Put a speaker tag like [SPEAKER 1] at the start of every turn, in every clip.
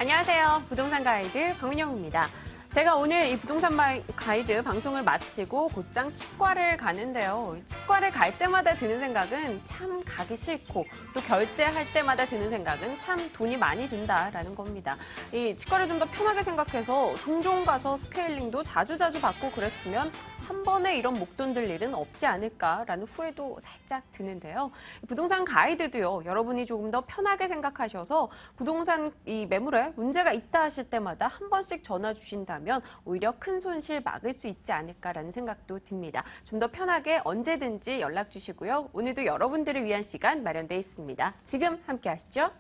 [SPEAKER 1] 안녕하세요. 부동산 가이드 박민영입니다. 제가 오늘 이 부동산 가이드 방송을 마치고 곧장 치과를 가는데요. 치과를 갈 때마다 드는 생각은 참 가기 싫고 또 결제할 때마다 드는 생각은 참 돈이 많이 든다라는 겁니다. 이 치과를 좀 더 편하게 생각해서 종종 가서 스케일링도 자주자주 받고 그랬으면 한 번에 이런 목돈 들 일은 없지 않을까라는 후회도 살짝 드는데요. 부동산 가이드도요. 여러분이 조금 더 편하게 생각하셔서 부동산 이 매물에 문제가 있다 하실 때마다 한 번씩 전화 주신다면 오히려 큰 손실 막을 수 있지 않을까라는 생각도 듭니다. 좀 더 편하게 언제든지 연락 주시고요. 오늘도 여러분들을 위한 시간 마련돼 있습니다. 지금 함께 하시죠.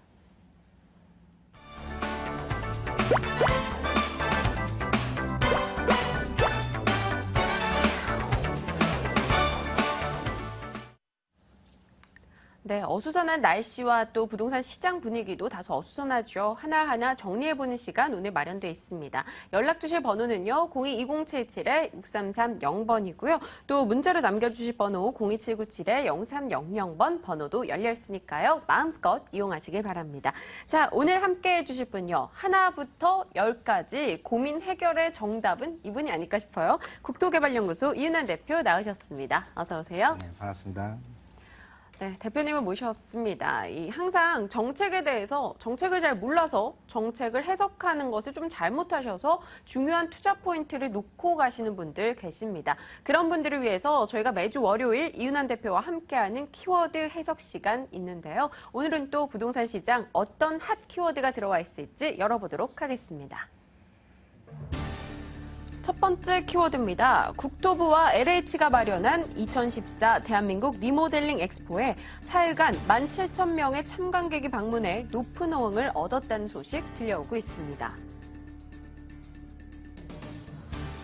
[SPEAKER 1] 네, 어수선한 날씨와 또 부동산 시장 분위기도 다소 어수선하죠. 하나하나 정리해보는 시간 오늘 마련돼 있습니다. 연락 주실 번호는요. 02-2077-6330번이고요. 또 문자로 남겨주실 번호 02797-0300번 번호도 열려 있으니까요. 마음껏 이용하시길 바랍니다. 자, 오늘 함께 해주실 분요. 하나부터 10까지 고민 해결의 정답은 이분이 아닐까 싶어요. 국토개발연구소 이윤환 대표 나오셨습니다. 어서 오세요.
[SPEAKER 2] 네, 반갑습니다.
[SPEAKER 1] 네, 대표님을 모셨습니다. 항상 정책에 대해서 정책을 잘 몰라서 정책을 해석하는 것을 좀 잘못하셔서 중요한 투자 포인트를 놓고 가시는 분들 계십니다. 그런 분들을 위해서 저희가 매주 월요일 이윤환 대표와 함께하는 키워드 해석 시간 있는데요. 오늘은 또 부동산 시장 어떤 핫 키워드가 들어와 있을지 열어보도록 하겠습니다. 첫 번째 키워드입니다. 국토부와 LH가 마련한 2014 대한민국 리모델링 엑스포에 4일간 17,000명의 참관객이 방문해 높은 호응을 얻었다는 소식 들려오고 있습니다.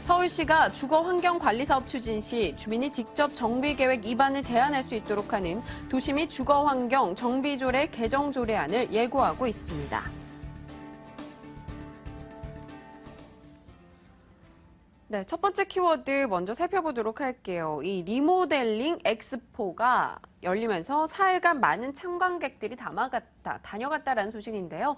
[SPEAKER 1] 서울시가 주거환경관리사업 추진 시 주민이 직접 정비계획 입안을 제안할 수 있도록 하는 도시 및 주거환경 정비조례 개정 조례안을 예고하고 있습니다. 네, 첫 번째 키워드 먼저 살펴보도록 할게요. 이 리모델링 엑스포가 열리면서 4일간 많은 참관객들이 다녀갔다라는 소식인데요.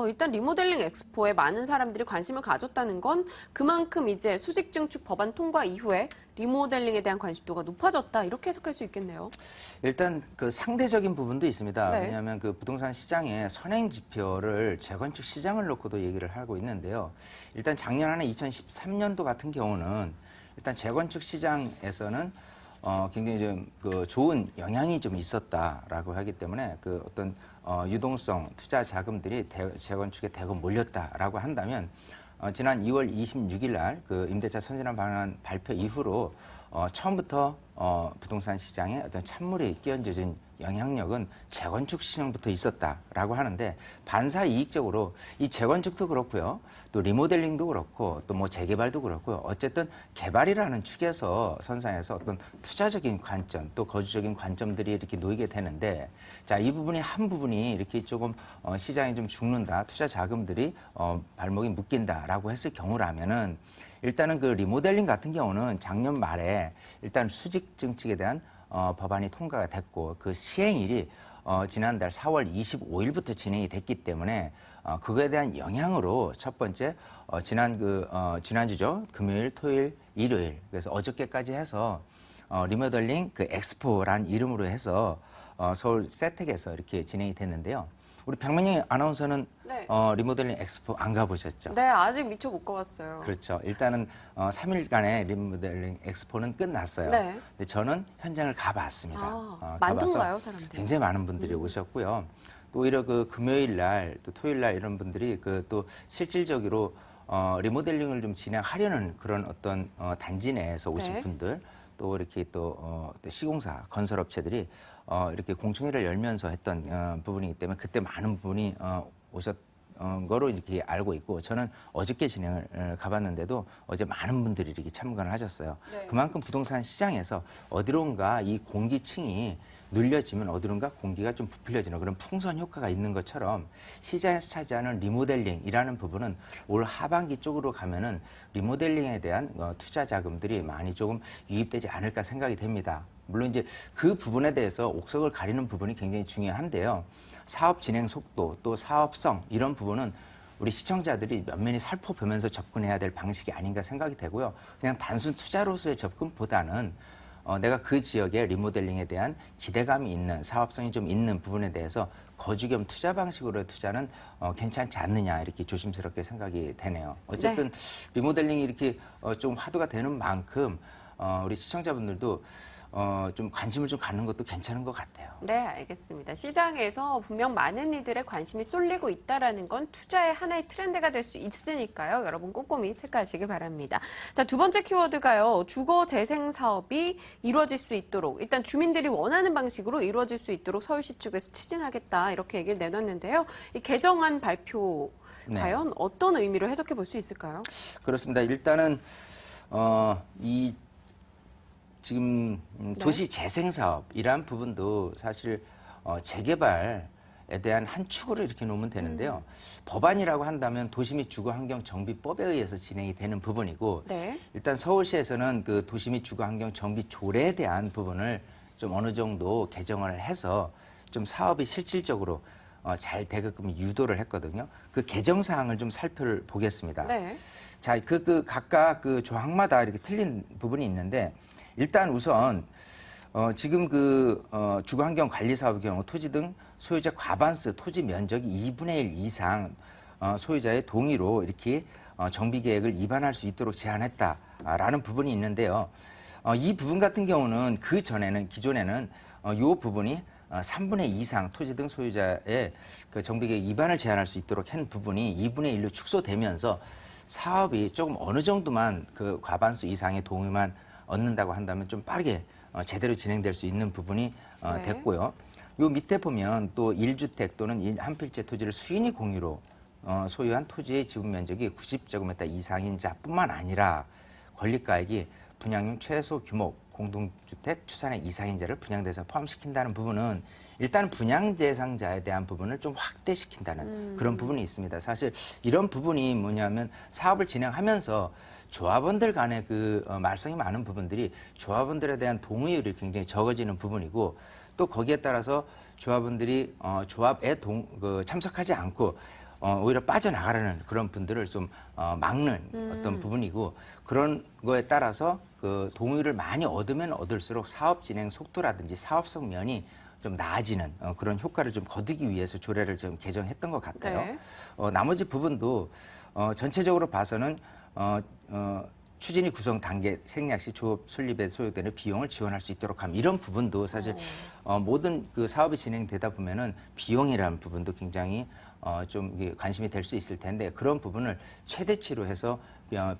[SPEAKER 1] 일단 리모델링 엑스포에 많은 사람들이 관심을 가졌다는 건 그만큼 이제 수직 증축 법안 통과 이후에 리모델링에 대한 관심도가 높아졌다 이렇게 해석할 수 있겠네요.
[SPEAKER 2] 일단 그 상대적인 부분도 있습니다.
[SPEAKER 1] 네.
[SPEAKER 2] 왜냐하면 그 부동산 시장의 선행 지표를 재건축 시장을 놓고도 얘기를 하고 있는데요. 일단 작년 한 해 2013년도 같은 경우는 일단 재건축 시장에서는 굉장히 좀 그 좋은 영향이 좀 있었다라고 하기 때문에 그 어떤 유동성 투자 자금들이 재건축에 대거 몰렸다라고 한다면 지난 2월 26일 날 그 임대차 선진화 방안 발표 이후로 처음부터 부동산 시장에 어떤 찬물이 끼얹어진 영향력은 재건축 시장부터 있었다라고 하는데 반사이익적으로 이 재건축도 그렇고요. 또 리모델링도 그렇고 또 뭐 재개발도 그렇고요. 어쨌든 개발이라는 축에서 선상에서 어떤 투자적인 관점 또 거주적인 관점들이 이렇게 놓이게 되는데 자, 이 부분이 한 부분이 이렇게 조금 시장이 좀 죽는다. 투자 자금들이 발목이 묶인다라고 했을 경우라면은 일단은 그 리모델링 같은 경우는 작년 말에 일단 수직 증축에 대한 법안이 통과가 됐고 그 시행일이 지난달 4월 25일부터 진행이 됐기 때문에 그거에 대한 영향으로 첫 번째 지난주죠. 금요일, 토요일, 일요일 그래서 어저께까지 해서 리모델링 그 엑스포라는 이름으로 해서 서울 세택에서 이렇게 진행이 됐는데요. 우리 박민영 아나운서는
[SPEAKER 1] 네.
[SPEAKER 2] 리모델링 엑스포 안 가보셨죠?
[SPEAKER 1] 네, 아직 미처 못 가봤어요.
[SPEAKER 2] 그렇죠. 일단은 3일간의 리모델링 엑스포는 끝났어요.
[SPEAKER 1] 네.
[SPEAKER 2] 근데 저는 현장을 가봤습니다.
[SPEAKER 1] 많던가요, 사람들이?
[SPEAKER 2] 굉장히 많은 분들이 오셨고요. 또 오히려 그 금요일 날, 또 토요일 날 이런 분들이 그 또 실질적으로 리모델링을 좀 진행하려는 그런 어떤 단지 내에서 오신
[SPEAKER 1] 네. 분들
[SPEAKER 2] 또 이렇게 또 시공사, 건설업체들이 이렇게 공청회를 열면서 했던 부분이기 때문에 그때 많은 분이 거로 이렇게 알고 있고 저는 어저께 진행을 가봤는데도 어제 많은 분들이 이렇게 참관을 하셨어요.
[SPEAKER 1] 네.
[SPEAKER 2] 그만큼 부동산 시장에서 어디론가 이 공기층이 눌려지면 어디론가 공기가 좀 부풀려지는 그런 풍선 효과가 있는 것처럼 시장에서 차지하는 리모델링이라는 부분은 올 하반기 쪽으로 가면은 리모델링에 대한 투자 자금들이 많이 조금 유입되지 않을까 생각이 됩니다. 물론 이제 그 부분에 대해서 옥석을 가리는 부분이 굉장히 중요한데요. 사업 진행 속도 또 사업성 이런 부분은 우리 시청자들이 면면히 살펴보면서 접근해야 될 방식이 아닌가 생각이 되고요. 그냥 단순 투자로서의 접근보다는 내가 그 지역의 리모델링에 대한 기대감이 있는, 사업성이 좀 있는 부분에 대해서 거주 겸 투자 방식으로의 투자는 괜찮지 않느냐, 이렇게 조심스럽게 생각이 되네요. 어쨌든 리모델링이 이렇게 좀 화두가 되는 만큼 우리 시청자분들도 좀 관심을 좀 갖는 것도 괜찮은 것 같아요.
[SPEAKER 1] 네, 알겠습니다. 시장에서 분명 많은 이들의 관심이 쏠리고 있다는 건 투자의 하나의 트렌드가 될 수 있으니까요. 여러분 꼼꼼히 체크하시기 바랍니다. 자, 두 번째 키워드가요. 주거 재생 사업이 이루어질 수 있도록, 일단 주민들이 원하는 방식으로 이루어질 수 있도록 서울시 측에서 추진하겠다, 이렇게 얘기를 내놨는데요. 이 개정안 발표 과연 어떤 의미로 해석해 볼 수 있을까요?
[SPEAKER 2] 그렇습니다. 일단은 이 지금 도시 재생 사업이란 부분도 사실 재개발에 대한 한 축으로 이렇게 놓으면 되는데요. 법안이라고 한다면 도시 및 주거 환경 정비법에 의해서 진행이 되는 부분이고, 일단 서울시에서는 그 도시 및 주거 환경 정비 조례에 대한 부분을 좀 어느 정도 개정을 해서 좀 사업이 실질적으로 잘 되게끔 유도를 했거든요. 그 개정 사항을 좀 살펴보겠습니다. 자, 각각 그 조항마다 이렇게 틀린 부분이 있는데, 일단 우선 지금 주거환경 관리 사업의 경우 토지 등 소유자 과반수 토지 면적이 2분의 1 이상 소유자의 동의로 이렇게 정비 계획을 입안할 수 있도록 제한했다라는 부분이 있는데요. 이 부분 같은 경우는 기존에는 이 부분이 3분의 2 이상 토지 등 소유자의 그 정비 계획 입안을 제한할 수 있도록 한 부분이 2분의 1로 축소되면서 사업이 조금 어느 정도만 그 과반수 이상의 동의만 얻는다고 한다면 좀 빠르게 제대로 진행될 수 있는 부분이 됐고요. 요 밑에 보면 또 1주택 또는 한 필지 토지를 수인이 공유로 소유한 토지의 지분 면적이 90제곱미터 이상인 자뿐만 아니라 권리가액이 분양용 최소 규모 공동주택 추산액 이상인 자를 분양대상에 포함시킨다는 부분은 일단 분양 대상자에 대한 부분을 좀 확대시킨다는 그런 부분이 있습니다. 사실 이런 부분이 뭐냐면 사업을 진행하면서 조합원들 간의 말썽이 많은 부분들이 조합원들에 대한 동의율이 굉장히 적어지는 부분이고, 또 거기에 따라서 조합원들이 조합에 참석하지 않고 오히려 빠져나가려는 그런 분들을 좀 막는 어떤 부분이고, 그런 거에 따라서 그 동의를 많이 얻으면 얻을수록 사업 진행 속도라든지 사업성 면이 좀 나아지는 그런 효과를 좀 거두기 위해서 조례를 좀 개정했던 것 같아요. 나머지 부분도 전체적으로 봐서는 추진위 구성 단계 생략 시 조업 설립에 소요되는 비용을 지원할 수 있도록 함, 이런 부분도 사실 모든 그 사업이 진행되다 보면은 비용이라는 부분도 굉장히 좀 관심이 될 수 있을 텐데, 그런 부분을 최대치로 해서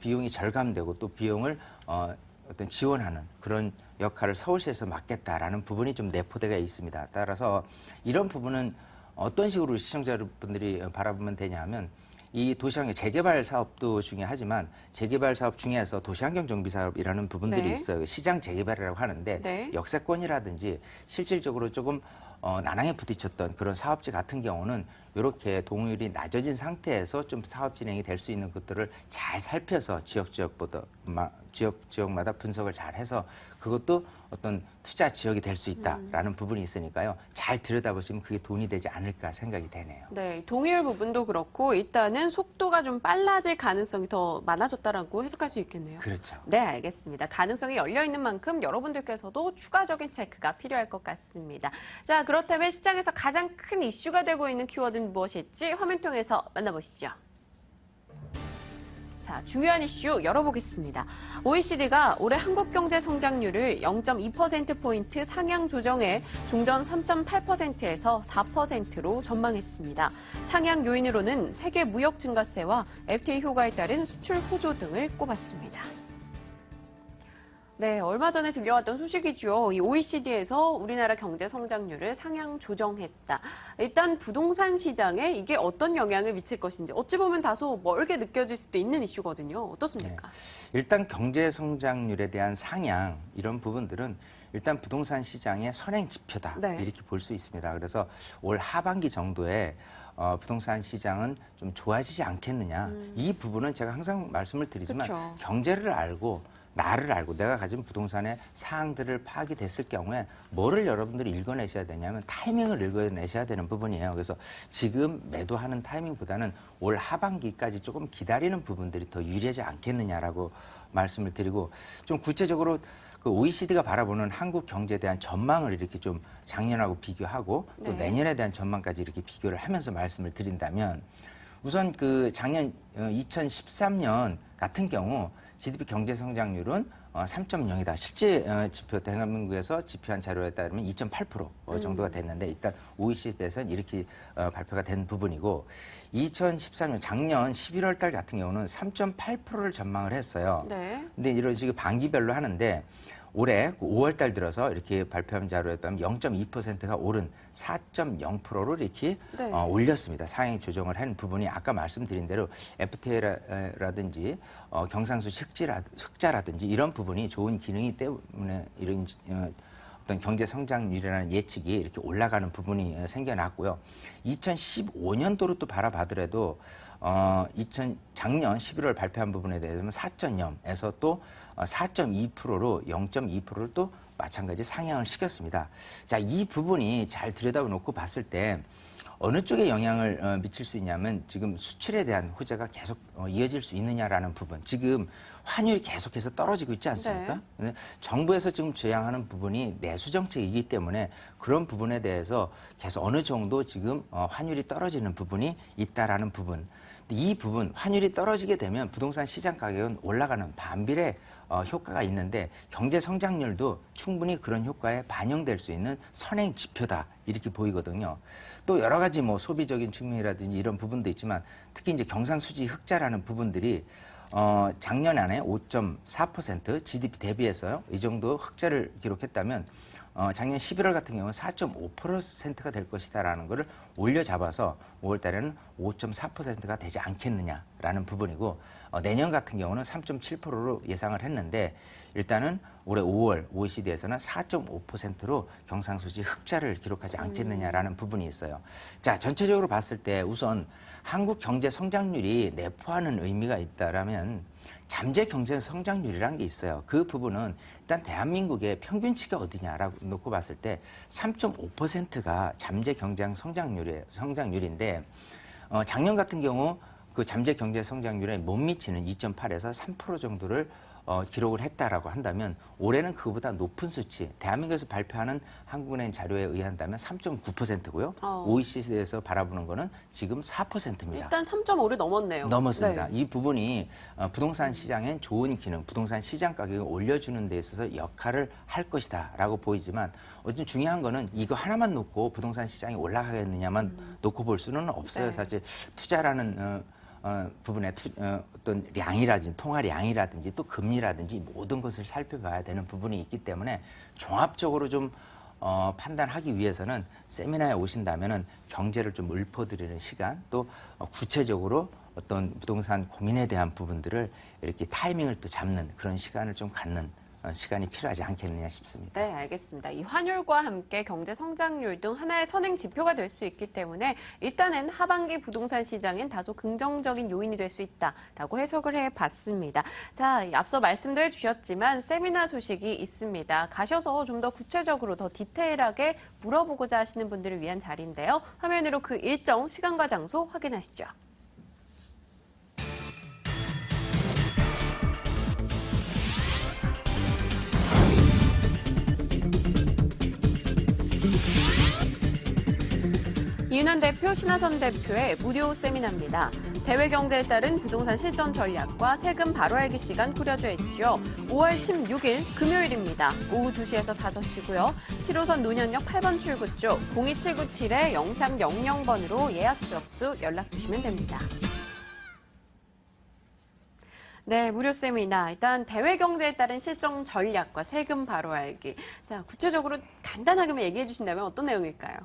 [SPEAKER 2] 비용이 절감되고 또 비용을 어떤 지원하는 그런 역할을 서울시에서 맡겠다라는 부분이 좀 내포되어 있습니다. 따라서 이런 부분은 어떤 식으로 시청자 여러분들이 바라보면 되냐면, 이 도시환경 재개발 사업도 중요하지만 재개발 사업 중에서 도시환경 정비 사업이라는 부분들이 있어요. 시장 재개발이라고 하는데 역세권이라든지 실질적으로 조금 난항에 부딪혔던 그런 사업지 같은 경우는 이렇게 동의율이 낮아진 상태에서 좀 사업 진행이 될 수 있는 것들을 잘 살펴서 지역마다 분석을 잘 해서 그것도 어떤 투자 지역이 될 수 있다라는 부분이 있으니까요. 잘 들여다보시면 그게 돈이 되지 않을까 생각이 되네요.
[SPEAKER 1] 네, 동의율 부분도 그렇고 일단은 속도가 좀 빨라질 가능성이 더 많아졌다라고 해석할 수 있겠네요.
[SPEAKER 2] 그렇죠.
[SPEAKER 1] 네, 알겠습니다. 가능성이 열려 있는 만큼 여러분들께서도 추가적인 체크가 필요할 것 같습니다. 자, 그렇다면 시장에서 가장 큰 이슈가 되고 있는 키워드는 무엇일지 화면 통해서 만나보시죠. 자, 중요한 이슈 열어보겠습니다. OECD가 올해 한국 경제 성장률을 0.2%포인트 상향 조정해 종전 3.8%에서 4%로 전망했습니다. 상향 요인으로는 세계 무역 증가세와 FTA 효과에 따른 수출 호조 등을 꼽았습니다. 네, 얼마 전에 들려왔던 소식이죠. 이 OECD에서 우리나라 경제 성장률을 상향 조정했다. 일단 부동산 시장에 이게 어떤 영향을 미칠 것인지 어찌 보면 다소 멀게 느껴질 수도 있는 이슈거든요. 어떻습니까?
[SPEAKER 2] 일단 경제 성장률에 대한 상향, 이런 부분들은 일단 부동산 시장의 선행 지표다, 이렇게 볼 수 있습니다. 그래서 올 하반기 정도에 부동산 시장은 좀 좋아지지 않겠느냐. 이 부분은 제가 항상 말씀을 드리지만 경제를 알고 나를 알고 내가 가진 부동산의 사항들을 파악이 됐을 경우에 뭐를 여러분들이 읽어내셔야 되냐면 타이밍을 읽어내셔야 되는 부분이에요. 그래서 지금 매도하는 타이밍보다는 올 하반기까지 조금 기다리는 부분들이 더 유리하지 않겠느냐라고 말씀을 드리고, 좀 구체적으로 그 OECD가 바라보는 한국 경제에 대한 전망을 이렇게 좀 작년하고 비교하고 또
[SPEAKER 1] 네.
[SPEAKER 2] 내년에 대한 전망까지 이렇게 비교를 하면서 말씀을 드린다면, 우선 그 작년 2013년 같은 경우 GDP 경제 성장률은 3.0이다. 실제 지표, 대한민국에서 지표한 자료에 따르면 2.8% 정도가 됐는데, 일단 OECD에서는 이렇게 발표가 된 부분이고, 2013년 작년 11월 달 같은 경우는 3.8%를 전망을 했어요.
[SPEAKER 1] 네.
[SPEAKER 2] 근데 이런 식으로 반기별로 하는데, 올해 5월 달 들어서 이렇게 발표한 자료에 따르면 0.2%가 오른 4.0%를 이렇게
[SPEAKER 1] 네.
[SPEAKER 2] 올렸습니다. 상향 조정을 한 부분이 아까 말씀드린 대로 FTA라든지 경상수지 흑자라든지 이런 부분이 좋은 기능이 때문에 이런 어떤 경제 성장률이라는 예측이 이렇게 올라가는 부분이 생겨났고요. 2015년도로 또 바라봐더라도 작년 11월 발표한 부분에 대해서는 4.0에서 또 4.2%로 0.2%를 또 마찬가지 상향을 시켰습니다. 자, 이 부분이 잘 들여다놓고 봤을 때 어느 쪽에 영향을 미칠 수 있냐면, 지금 수출에 대한 호재가 계속 이어질 수 있느냐라는 부분. 지금 환율이 계속해서 떨어지고 있지 않습니까? 네. 정부에서 지금 제한하는 부분이 내수 정책이기 때문에 그런 부분에 대해서 계속 어느 정도 지금 환율이 떨어지는 부분이 있다라는 부분. 이 부분, 환율이 떨어지게 되면 부동산 시장 가격은 올라가는 반비례 효과가 있는데, 경제 성장률도 충분히 그런 효과에 반영될 수 있는 선행 지표다, 이렇게 보이거든요. 또 여러 가지 뭐 소비적인 측면이라든지 이런 부분도 있지만, 특히 이제 경상수지 흑자라는 부분들이 작년 안에 5.4% GDP 대비해서요, 이 정도 흑자를 기록했다면 작년 11월 같은 경우는 4.5%가 될 것이다라는 것을 올려잡아서 5월 달에는 5.4%가 되지 않겠느냐라는 부분이고, 내년 같은 경우는 3.7%로 예상을 했는데, 일단은 올해 5월 OECD에서는 4.5%로 경상수지 흑자를 기록하지 않겠느냐라는 부분이 있어요. 자, 전체적으로 봤을 때 우선 한국 경제 성장률이 내포하는 의미가 있다라면 잠재 경제 성장률이라는 게 있어요. 그 부분은 일단 대한민국의 평균치가 어디냐라고 놓고 봤을 때 3.5%가 잠재 경제 성장률인데, 작년 같은 경우 그 잠재 경제 성장률에 못 미치는 2.8에서 3% 정도를 기록을 했다라고 한다면, 올해는 그보다 높은 수치, 대한민국에서 발표하는 한국은행 자료에 의한다면 3.9%고요. OECD에서 바라보는 거는 지금 4%입니다.
[SPEAKER 1] 일단 3.5를 넘었네요.
[SPEAKER 2] 넘었습니다.
[SPEAKER 1] 네.
[SPEAKER 2] 이 부분이 부동산 시장엔 좋은 기능, 부동산 시장 가격을 올려주는 데 있어서 역할을 할 것이다라고 보이지만, 어쨌든 중요한 거는 이거 하나만 놓고 부동산 시장이 올라가겠느냐만 놓고 볼 수는 없어요.
[SPEAKER 1] 네.
[SPEAKER 2] 사실 투자라는 부분에 어떤 량이라든지 통화량이라든지 또 금리라든지 모든 것을 살펴봐야 되는 부분이 있기 때문에, 종합적으로 좀 판단하기 위해서는 세미나에 오신다면은 경제를 좀 읊어드리는 시간, 또 구체적으로 어떤 부동산 고민에 대한 부분들을 이렇게 타이밍을 또 잡는 그런 시간을 좀 갖는 시간이 필요하지 않겠느냐 싶습니다.
[SPEAKER 1] 네, 알겠습니다. 이 환율과 함께 경제 성장률 등 하나의 선행 지표가 될 수 있기 때문에 일단은 하반기 부동산 시장엔 다소 긍정적인 요인이 될 수 있다라고 해석을 해봤습니다. 자, 앞서 말씀도 해주셨지만 세미나 소식이 있습니다. 가셔서 좀 더 구체적으로 더 디테일하게 물어보고자 하시는 분들을 위한 자리인데요. 화면으로 그 일정, 시간과 장소 확인하시죠. 이윤환 대표, 신하선 대표의 무료 세미나입니다. 대외 경제에 따른 부동산 실전 전략과 세금 바로 알기 시간 꾸려져 있죠. 5월 16일 금요일입니다. 오후 2시에서 5시고요. 7호선 논현역 8번 출구 쪽 02797-0300번으로 예약 접수 연락 주시면 됩니다. 네, 무료 세미나. 일단 대외 경제에 따른 실정 전략과 세금 바로 알기. 자, 구체적으로 간단하게만 얘기해 주신다면 어떤 내용일까요?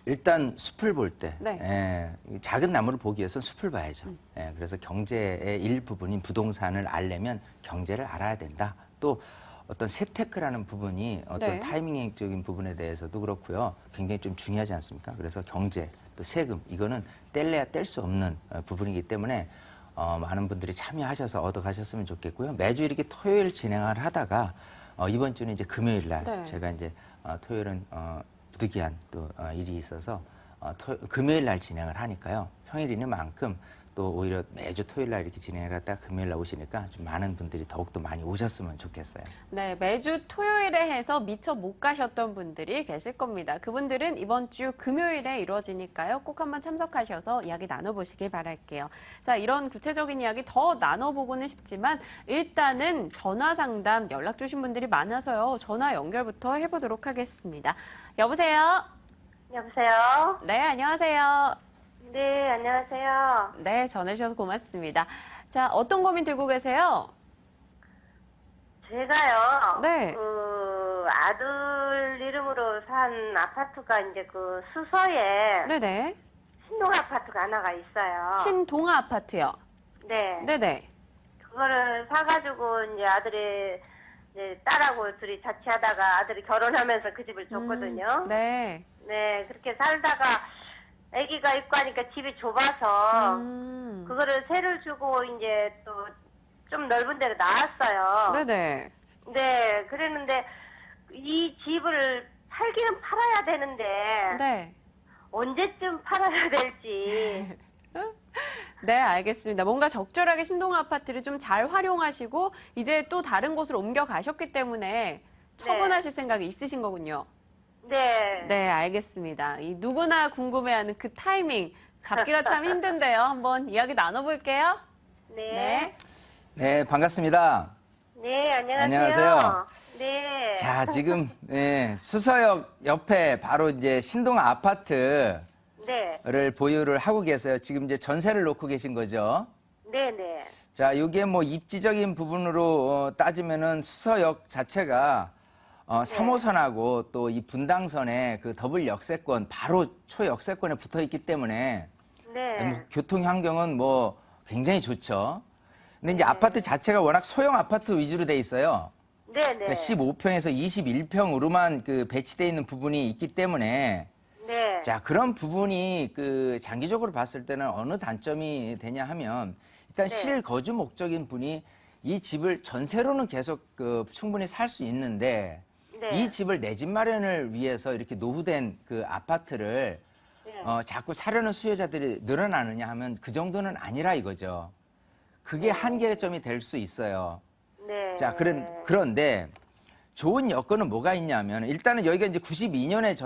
[SPEAKER 2] 일단 숲을 볼 때,
[SPEAKER 1] 네.
[SPEAKER 2] 작은 나무를 보기 위해서는 숲을 봐야죠. 그래서 경제의 일부분인 부동산을 알려면 경제를 알아야 된다. 또 어떤 세테크라는 부분이 어떤
[SPEAKER 1] 네.
[SPEAKER 2] 타이밍적인 부분에 대해서도 그렇고요. 굉장히 좀 중요하지 않습니까? 그래서 경제, 또 세금, 이거는 뗄래야 뗄 수 없는 부분이기 때문에 많은 분들이 참여하셔서 얻어가셨으면 좋겠고요. 매주 이렇게 토요일 진행을 하다가 이번 주는 이제 금요일 날
[SPEAKER 1] 네.
[SPEAKER 2] 제가 이제 토요일은 부득이한 또 일이 있어서 금요일 날 진행을 하니까요. 평일이니만큼 또 오히려 매주 토요일 날 이렇게 진행을 하다가 금요일 날 오시니까 좀 많은 분들이 더욱더 많이 오셨으면 좋겠어요.
[SPEAKER 1] 네, 매주 토요일에 해서 미처 못 가셨던 분들이 계실 겁니다. 그분들은 이번 주 금요일에 이루어지니까요. 꼭 한번 참석하셔서 이야기 나눠보시길 바랄게요. 자, 이런 구체적인 이야기 더 나눠보고는 싶지만 일단은 전화 상담 연락 주신 분들이 많아서요. 전화 연결부터 해보도록 하겠습니다. 여보세요?
[SPEAKER 3] 여보세요?
[SPEAKER 1] 네, 안녕하세요.
[SPEAKER 3] 네, 안녕하세요.
[SPEAKER 1] 네, 전해주셔서 고맙습니다. 자, 어떤 고민 들고 계세요?
[SPEAKER 3] 제가요,
[SPEAKER 1] 네.
[SPEAKER 3] 아들 이름으로 산 아파트가 이제 그 수서에
[SPEAKER 1] 네네.
[SPEAKER 3] 신동 아파트가 하나가 있어요.
[SPEAKER 1] 신동아 아파트요.
[SPEAKER 3] 네.
[SPEAKER 1] 네네.
[SPEAKER 3] 그거를 사가지고 이제 아들이 이제 딸하고 둘이 자취하다가 아들이 결혼하면서 그 집을 줬거든요.
[SPEAKER 1] 네.
[SPEAKER 3] 네, 그렇게 살다가 아기가 있고 하니까 집이 좁아서 그거를 세를 주고 이제 또 좀 넓은 데로 나왔어요.
[SPEAKER 1] 네네.
[SPEAKER 3] 네, 그랬는데 이 집을 팔기는 팔아야 되는데
[SPEAKER 1] 네.
[SPEAKER 3] 언제쯤 팔아야 될지.
[SPEAKER 1] 네, 알겠습니다. 뭔가 적절하게 신동아 아파트를 좀 잘 활용하시고 이제 또 다른 곳으로 옮겨 가셨기 때문에 처분하실 생각이 있으신 거군요.
[SPEAKER 3] 네.
[SPEAKER 1] 네, 알겠습니다. 이 누구나 궁금해하는 그 타이밍 잡기가 참 힘든데요. 한번 이야기 나눠볼게요.
[SPEAKER 3] 네.
[SPEAKER 2] 네, 반갑습니다.
[SPEAKER 3] 네, 안녕하세요.
[SPEAKER 2] 안녕하세요.
[SPEAKER 3] 네.
[SPEAKER 2] 자, 지금 수서역 옆에 바로 이제 신동아 아파트를
[SPEAKER 3] 네.
[SPEAKER 2] 보유를 하고 계세요. 지금 이제 전세를 놓고 계신 거죠.
[SPEAKER 3] 네, 네.
[SPEAKER 2] 자, 이게 뭐 입지적인 부분으로 따지면은 수서역 자체가 3호선하고 또 이 분당선에 그 더블 역세권 바로 초역세권에 붙어 있기 때문에
[SPEAKER 3] 네.
[SPEAKER 2] 뭐 교통 환경은 뭐 굉장히 좋죠. 근데 이제 아파트 자체가 워낙 소형 아파트 위주로 돼 있어요.
[SPEAKER 3] 네, 네.
[SPEAKER 2] 그러니까 15평에서 21평으로만 그 배치돼 있는 부분이 있기 때문에
[SPEAKER 3] 네.
[SPEAKER 2] 자, 그런 부분이 그 장기적으로 봤을 때는 어느 단점이 되냐 하면 일단
[SPEAKER 3] 네.
[SPEAKER 2] 실거주 목적인 분이 이 집을 전세로는 계속 그 충분히 살 수 있는데
[SPEAKER 3] 네.
[SPEAKER 2] 이 집을 내 집 마련을 위해서 이렇게 노후된 그 아파트를
[SPEAKER 3] 네.
[SPEAKER 2] 자꾸 사려는 수요자들이 늘어나느냐 하면 그 정도는 아니라 이거죠. 그게 한계점이 될 수 있어요.
[SPEAKER 3] 네.
[SPEAKER 2] 자, 그런데 좋은 여건은 뭐가 있냐면 일단은 여기가 이제 92년에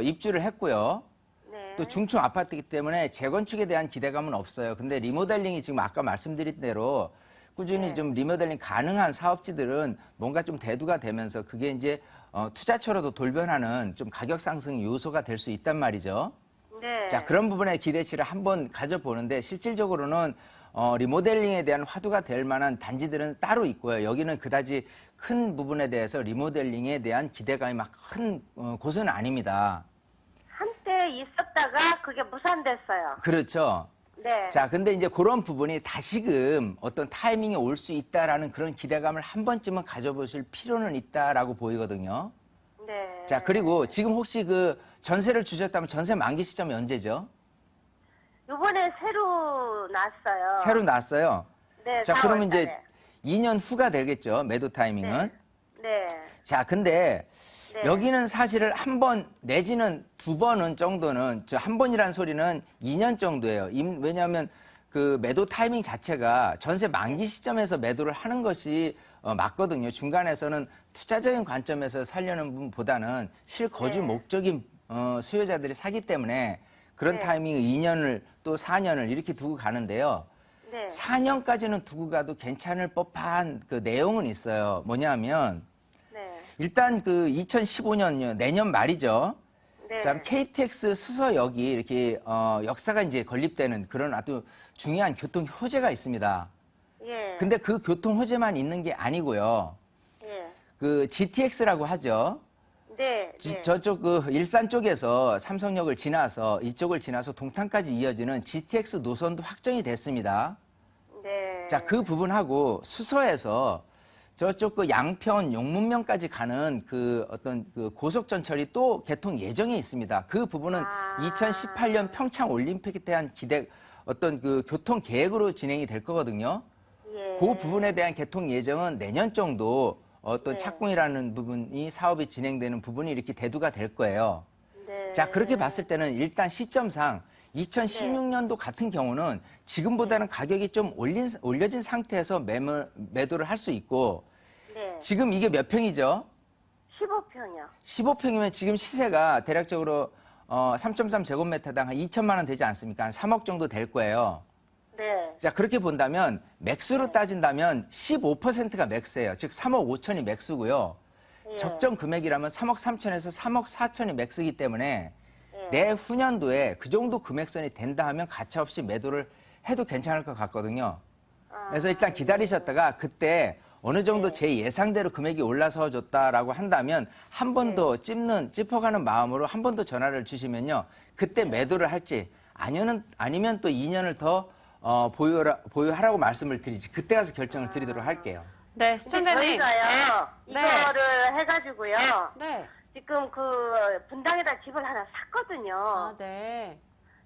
[SPEAKER 2] 입주를 했고요.
[SPEAKER 3] 네.
[SPEAKER 2] 또 중층 아파트이기 때문에 재건축에 대한 기대감은 없어요. 근데 리모델링이 지금 아까 말씀드린 대로 꾸준히
[SPEAKER 3] 네.
[SPEAKER 2] 좀 리모델링 가능한 사업지들은 뭔가 좀 대두가 되면서 그게 이제 투자처로도 돌변하는 좀 가격 상승 요소가 될 수 있단 말이죠.
[SPEAKER 3] 네.
[SPEAKER 2] 자, 그런 부분에 기대치를 한번 가져보는데 실질적으로는 리모델링에 대한 화두가 될 만한 단지들은 따로 있고요. 여기는 그다지 큰 부분에 대해서 리모델링에 대한 기대감이 막 큰 곳은 아닙니다.
[SPEAKER 3] 한때 있었다가 그게 무산됐어요.
[SPEAKER 2] 그렇죠.
[SPEAKER 3] 네.
[SPEAKER 2] 자, 근데 이제 그런 부분이 다시금 어떤 타이밍이 올 수 있다라는 그런 기대감을 한 번쯤은 가져보실 필요는 있다라고 보이거든요.
[SPEAKER 3] 네.
[SPEAKER 2] 자, 그리고 지금 혹시 그 전세를 주셨다면 전세 만기 시점이 언제죠?
[SPEAKER 3] 요번에 새로 났어요.
[SPEAKER 2] 새로 났어요.
[SPEAKER 3] 네.
[SPEAKER 2] 자,
[SPEAKER 3] 4월
[SPEAKER 2] 그러면 이제
[SPEAKER 3] 달에.
[SPEAKER 2] 2년 후가 되겠죠. 매도 타이밍은.
[SPEAKER 3] 네.
[SPEAKER 2] 자, 근데
[SPEAKER 3] 네.
[SPEAKER 2] 여기는 사실은 한 번 내지는 두 번은 정도는 한 번이란 소리는 2년 정도예요. 왜냐하면 그 매도 타이밍 자체가 전세 만기 시점에서 매도를 하는 것이 맞거든요. 중간에서는 투자적인 관점에서 살려는 분보다는 실거주
[SPEAKER 3] 네.
[SPEAKER 2] 목적인 수요자들이 사기 때문에 그런
[SPEAKER 3] 네.
[SPEAKER 2] 타이밍을 2년을 또 4년을 이렇게 두고 가는데요.
[SPEAKER 3] 네.
[SPEAKER 2] 4년까지는 두고 가도 괜찮을 법한 그 내용은 있어요. 뭐냐면
[SPEAKER 3] 네.
[SPEAKER 2] 일단 그 2015년 내년 말이죠.
[SPEAKER 3] 네.
[SPEAKER 2] 자, KTX 수서역이 이렇게 역사가 이제 건립되는 그런 아주 중요한 교통 효제가 있습니다.
[SPEAKER 3] 예.
[SPEAKER 2] 근데 그 교통 효제만 있는 게 아니고요.
[SPEAKER 3] 예.
[SPEAKER 2] 그 GTX라고 하죠.
[SPEAKER 3] 네. 네.
[SPEAKER 2] 저쪽 그 일산 쪽에서 삼성역을 지나서 이쪽을 지나서 동탄까지 이어지는 GTX 노선도 확정이 됐습니다.
[SPEAKER 3] 네.
[SPEAKER 2] 자, 그 부분하고 수서에서 저쪽 그 양평, 용문면까지 가는 그 어떤 그 고속전철이 또 개통 예정에 있습니다. 그 부분은
[SPEAKER 3] 아.
[SPEAKER 2] 2018년 평창 올림픽에 대한 어떤 그 교통 계획으로 진행이 될 거거든요.
[SPEAKER 3] 예.
[SPEAKER 2] 그 부분에 대한 개통 예정은 내년 정도 어떤
[SPEAKER 3] 네.
[SPEAKER 2] 착공이라는 부분이 사업이 진행되는 부분이 이렇게 대두가 될 거예요.
[SPEAKER 3] 네.
[SPEAKER 2] 자, 그렇게 봤을 때는 일단 시점상 2016년도 같은 경우는 지금보다는 가격이 좀 올려진 상태에서 매도를 할 수 있고
[SPEAKER 3] 네.
[SPEAKER 2] 지금 이게 몇 평이죠?
[SPEAKER 3] 15평이요.
[SPEAKER 2] 15평이면 지금 시세가 대략적으로 3.3제곱미터당 한 2천만 원 되지 않습니까? 한 3억 정도 될 거예요.
[SPEAKER 3] 네.
[SPEAKER 2] 자, 그렇게 본다면 맥수로 따진다면 15%가 맥스예요. 즉 3억 5천이 맥수고요.
[SPEAKER 3] 예.
[SPEAKER 2] 적정 금액이라면 3억 3천에서 3억 4천이 맥스이기 때문에
[SPEAKER 3] 예.
[SPEAKER 2] 내후년도에 그 정도 금액선이 된다 하면 가차없이 매도를 해도 괜찮을 것 같거든요. 그래서 일단 기다리셨다가 그때 어느 정도 제 예상대로 금액이 올라서 줬다라고 한다면 한 번 더 짚어가는 마음으로 한 번 더 전화를 주시면요. 그때 매도를 할지 아니면 또 2년을 더 보유하라고 말씀을 드리지. 그때 가서 결정을 드리도록 할게요.
[SPEAKER 1] 네,
[SPEAKER 3] 근데
[SPEAKER 1] 시청자님.
[SPEAKER 3] 저희가요,
[SPEAKER 1] 네.
[SPEAKER 3] 이거를 해가지고요,
[SPEAKER 1] 네.
[SPEAKER 3] 지금 그 분당에다 집을 하나 샀거든요.
[SPEAKER 1] 아, 네.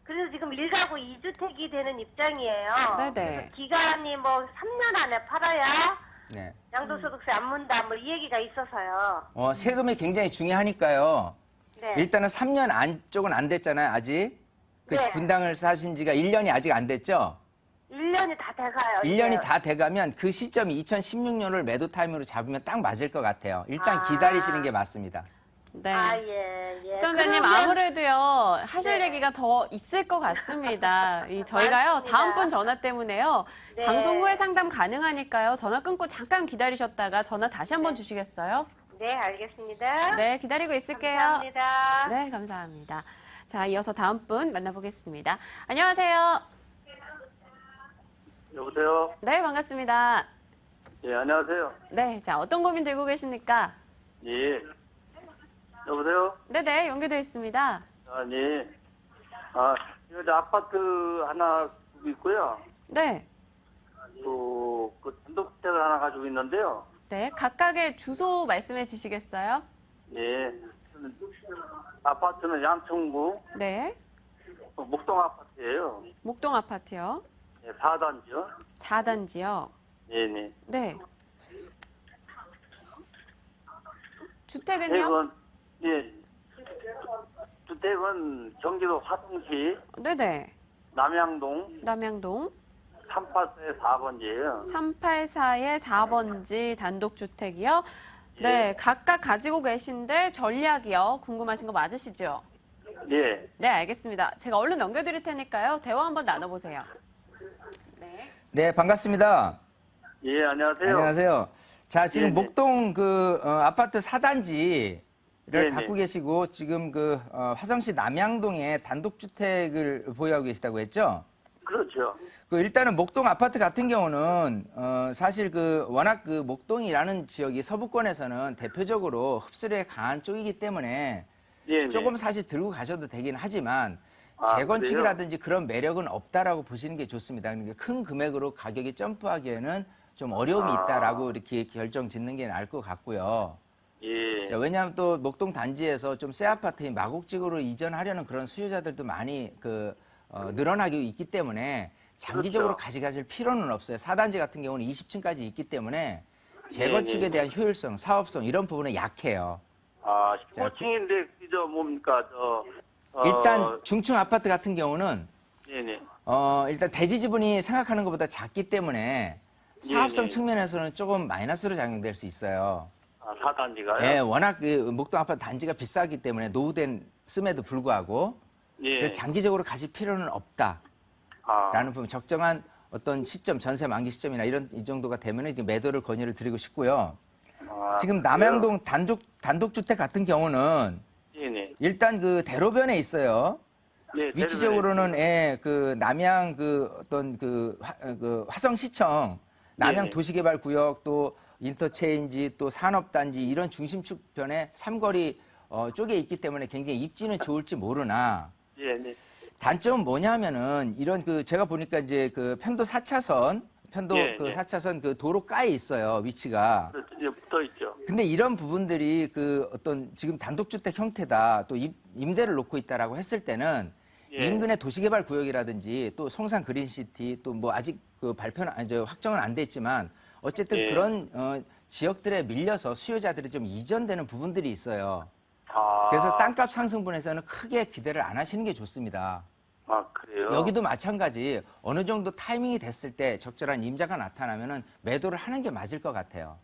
[SPEAKER 3] 그래서 지금 1가구 2주택이 되는 입장이에요.
[SPEAKER 1] 네네.
[SPEAKER 3] 그래서 기간이 뭐 3년 안에 팔아야
[SPEAKER 2] 네.
[SPEAKER 3] 양도소득세 안 문다, 뭐 이 얘기가 있어서요.
[SPEAKER 2] 세금이 굉장히 중요하니까요.
[SPEAKER 3] 네.
[SPEAKER 2] 일단은 3년 안쪽은 안 됐잖아요, 아직. 그
[SPEAKER 3] 네.
[SPEAKER 2] 분당을 사신 지가 1년이 아직 안 됐죠?
[SPEAKER 3] 1년이 다 돼가요.
[SPEAKER 2] 1년이
[SPEAKER 3] 이제.
[SPEAKER 2] 다 돼가면 그 시점이 2016년을 매도 타임으로 잡으면 딱 맞을 것 같아요. 일단
[SPEAKER 3] 아.
[SPEAKER 2] 기다리시는 게 맞습니다.
[SPEAKER 1] 네.
[SPEAKER 3] 아, 예, 예.
[SPEAKER 1] 시청자님
[SPEAKER 3] 그러면-
[SPEAKER 1] 아무래도요 하실
[SPEAKER 3] 네.
[SPEAKER 1] 얘기가 더 있을 것 같습니다. 저희가요
[SPEAKER 3] 맞습니다.
[SPEAKER 1] 다음 분 전화 때문에요
[SPEAKER 3] 네.
[SPEAKER 1] 방송 후에 상담 가능하니까요 전화 끊고 잠깐 기다리셨다가 전화 다시 한번
[SPEAKER 3] 네.
[SPEAKER 1] 주시겠어요?
[SPEAKER 3] 네, 알겠습니다.
[SPEAKER 1] 네 기다리고 있을게요.
[SPEAKER 3] 감사합니다.
[SPEAKER 1] 네 감사합니다. 자 이어서 다음 분 만나보겠습니다. 안녕하세요.
[SPEAKER 4] 여보세요?
[SPEAKER 1] 네 반갑습니다.
[SPEAKER 4] 예, 안녕하세요.
[SPEAKER 1] 네 자 어떤 고민 들고 계십니까?
[SPEAKER 4] 예. 여보세요?
[SPEAKER 1] 네네 연결되어 있습니다.
[SPEAKER 4] 아니, 지금 저 아파트 하나 가지고 있고요.
[SPEAKER 1] 네.
[SPEAKER 4] 또, 그 단독주택을 하나 가지고 있는데요.
[SPEAKER 1] 네 각각의 주소 말씀해 주시겠어요?
[SPEAKER 4] 예. 아파트는 양천구
[SPEAKER 1] 네
[SPEAKER 4] 목동 아파트예요.
[SPEAKER 1] 목동 아파트요.
[SPEAKER 4] 예, 4단지요.
[SPEAKER 1] 4단지요.
[SPEAKER 4] 예, 네.
[SPEAKER 1] 네. 주택은요?
[SPEAKER 4] 주택은, 예. 주택은 경기도 화성시
[SPEAKER 1] 네네.
[SPEAKER 4] 남양동
[SPEAKER 1] 남양동
[SPEAKER 4] 384의 4번지예요.
[SPEAKER 1] 384의 4번지 단독주택이요.
[SPEAKER 4] 예.
[SPEAKER 1] 네, 각각 가지고 계신데 전략이요. 궁금하신 거 맞으시죠?
[SPEAKER 4] 예.
[SPEAKER 1] 네, 알겠습니다. 제가 얼른 넘겨드릴 테니까요. 대화 한번 나눠보세요. 네.
[SPEAKER 2] 네, 반갑습니다.
[SPEAKER 4] 예, 안녕하세요.
[SPEAKER 2] 안녕하세요. 자, 지금
[SPEAKER 4] 네네.
[SPEAKER 2] 목동 아파트 4단지를
[SPEAKER 4] 네네.
[SPEAKER 2] 갖고 계시고 지금 화성시 남양동에 단독주택을 보유하고 계시다고 했죠?
[SPEAKER 4] 그렇죠.
[SPEAKER 2] 일단은 목동 아파트 같은 경우는 사실 워낙 목동이라는 지역이 서부권에서는 대표적으로 흡수력이 강한 쪽이기 때문에
[SPEAKER 4] 예,
[SPEAKER 2] 조금 사실 들고 가셔도 되긴 하지만 재건축이라든지 그런 매력은 없다라고 보시는 게 좋습니다. 그러니까 큰 금액으로 가격이 점프하기에는 좀 어려움이 있다라고 이렇게 결정 짓는 게 나을 것 같고요.
[SPEAKER 4] 예.
[SPEAKER 2] 자, 왜냐하면 또 목동 단지에서 좀 새 아파트인 마곡지구로 이전하려는 그런 수요자들도 많이 늘어나고 있기 때문에 장기적으로
[SPEAKER 4] 그렇죠.
[SPEAKER 2] 가져가실 필요는 없어요. 4단지 같은 경우는 20층까지 있기 때문에 재건축에
[SPEAKER 4] 네네.
[SPEAKER 2] 대한 효율성, 사업성 이런 부분은 약해요.
[SPEAKER 4] 15층인데 그저 뭡니까
[SPEAKER 2] 일단 중층 아파트 같은 경우는
[SPEAKER 4] 네네.
[SPEAKER 2] 일단 대지 지분이 생각하는 것보다 작기 때문에 사업성
[SPEAKER 4] 네네.
[SPEAKER 2] 측면에서는 조금 마이너스로 작용될 수 있어요.
[SPEAKER 4] 4단지가요?
[SPEAKER 2] 예, 워낙 목동 아파트 단지가 비싸기 때문에 노후된 씀에도 불구하고
[SPEAKER 4] 예.
[SPEAKER 2] 그래서 장기적으로 가실 필요는 없다라는 부분 적정한 어떤 시점, 전세 만기 시점이나 이 정도가 되면 이제 매도를 권유를 드리고 싶고요. 지금 남양동 단독주택 같은 경우는
[SPEAKER 4] 네네.
[SPEAKER 2] 일단 대로변에 있어요.
[SPEAKER 4] 네,
[SPEAKER 2] 위치적으로는 남양 화성시청 남양
[SPEAKER 4] 네네.
[SPEAKER 2] 도시개발구역 또 인터체인지 또 산업단지 이런 중심축변에 삼거리 쪽에 있기 때문에 굉장히 입지는 좋을지 모르나
[SPEAKER 4] 네네.
[SPEAKER 2] 단점은 뭐냐면은 이런 제가 보니까 이제 편도 4차선
[SPEAKER 4] 예, 예.
[SPEAKER 2] 4차선 도로가에 있어요 위치가.
[SPEAKER 4] 그렇죠. 예, 붙어 있죠.
[SPEAKER 2] 근데 이런 부분들이 어떤 지금 단독주택 형태다 또 임대를 놓고 있다라고 했을 때는
[SPEAKER 4] 예.
[SPEAKER 2] 인근의 도시개발구역이라든지 또 송산 그린시티 또 뭐 아직 그 발표는 확정은 안 됐지만 어쨌든
[SPEAKER 4] 예.
[SPEAKER 2] 그런 지역들에 밀려서 수요자들이 좀 이전되는 부분들이 있어요.
[SPEAKER 4] 아.
[SPEAKER 2] 그래서 땅값 상승분에서는 크게 기대를 안 하시는 게 좋습니다.
[SPEAKER 4] 아, 그래요?
[SPEAKER 2] 여기도 마찬가지 어느 정도 타이밍이 됐을 때 적절한 임자가 나타나면은 매도를 하는 게 맞을 것 같아요.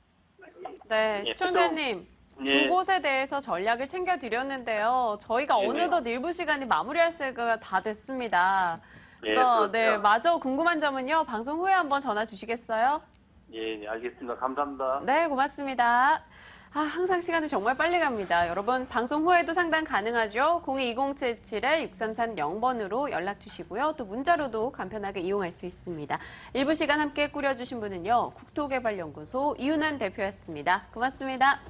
[SPEAKER 1] 네,
[SPEAKER 4] 예,
[SPEAKER 1] 시청자님.
[SPEAKER 4] 예.
[SPEAKER 1] 두 곳에 대해서 전략을 챙겨드렸는데요. 저희가
[SPEAKER 4] 예,
[SPEAKER 1] 어느덧 일부 시간이 마무리할 시간이 다 됐습니다.
[SPEAKER 4] 예,
[SPEAKER 1] 그래서
[SPEAKER 4] 그렇죠.
[SPEAKER 1] 네, 마저 궁금한 점은요. 방송 후에 한번 전화 주시겠어요?
[SPEAKER 4] 예, 예, 알겠습니다. 감사합니다.
[SPEAKER 1] 네, 고맙습니다. 항상 시간이 정말 빨리 갑니다. 여러분, 방송 후에도 상담 가능하죠? 02-2077-6330번으로 연락 주시고요. 또 문자로도 간편하게 이용할 수 있습니다. 일부 시간 함께 꾸려주신 분은요. 국토개발연구소 이윤환 대표였습니다. 고맙습니다.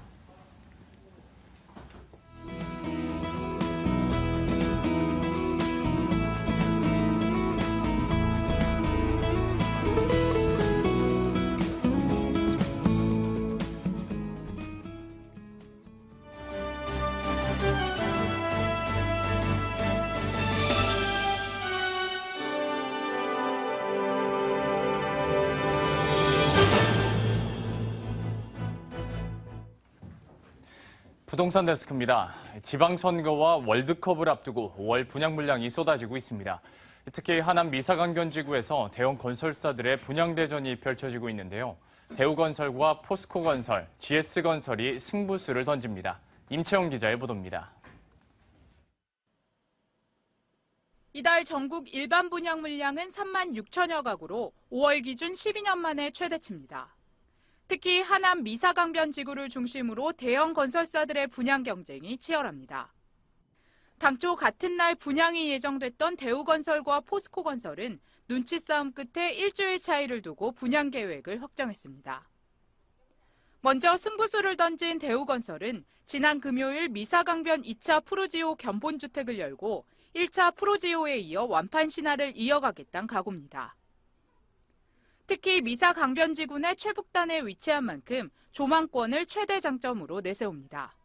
[SPEAKER 5] 부동산 데스크입니다. 지방선거와 월드컵을 앞두고 5월 분양 물량이 쏟아지고 있습니다. 특히 하남 미사강변지구에서 대형 건설사들의 분양 대전이 펼쳐지고 있는데요. 대우건설과 포스코건설, GS건설이 승부수를 던집니다. 임채영 기자의 보도입니다.
[SPEAKER 6] 이달 전국 일반 분양 물량은 3만 6천여 가구로 5월 기준 12년 만에 최대치입니다. 특히 하남 미사강변 지구를 중심으로 대형 건설사들의 분양 경쟁이 치열합니다. 당초 같은 날 분양이 예정됐던 대우건설과 포스코건설은 눈치 싸움 끝에 일주일 차이를 두고 분양 계획을 확정했습니다. 먼저 승부수를 던진 대우건설은 지난 금요일 미사강변 2차 프루지오 견본주택을 열고 1차 프루지오에 이어 완판 신화를 이어가겠다는 각오입니다. 특히 미사강변지구 내 최북단에 위치한 만큼 조망권을 최대 장점으로 내세웁니다.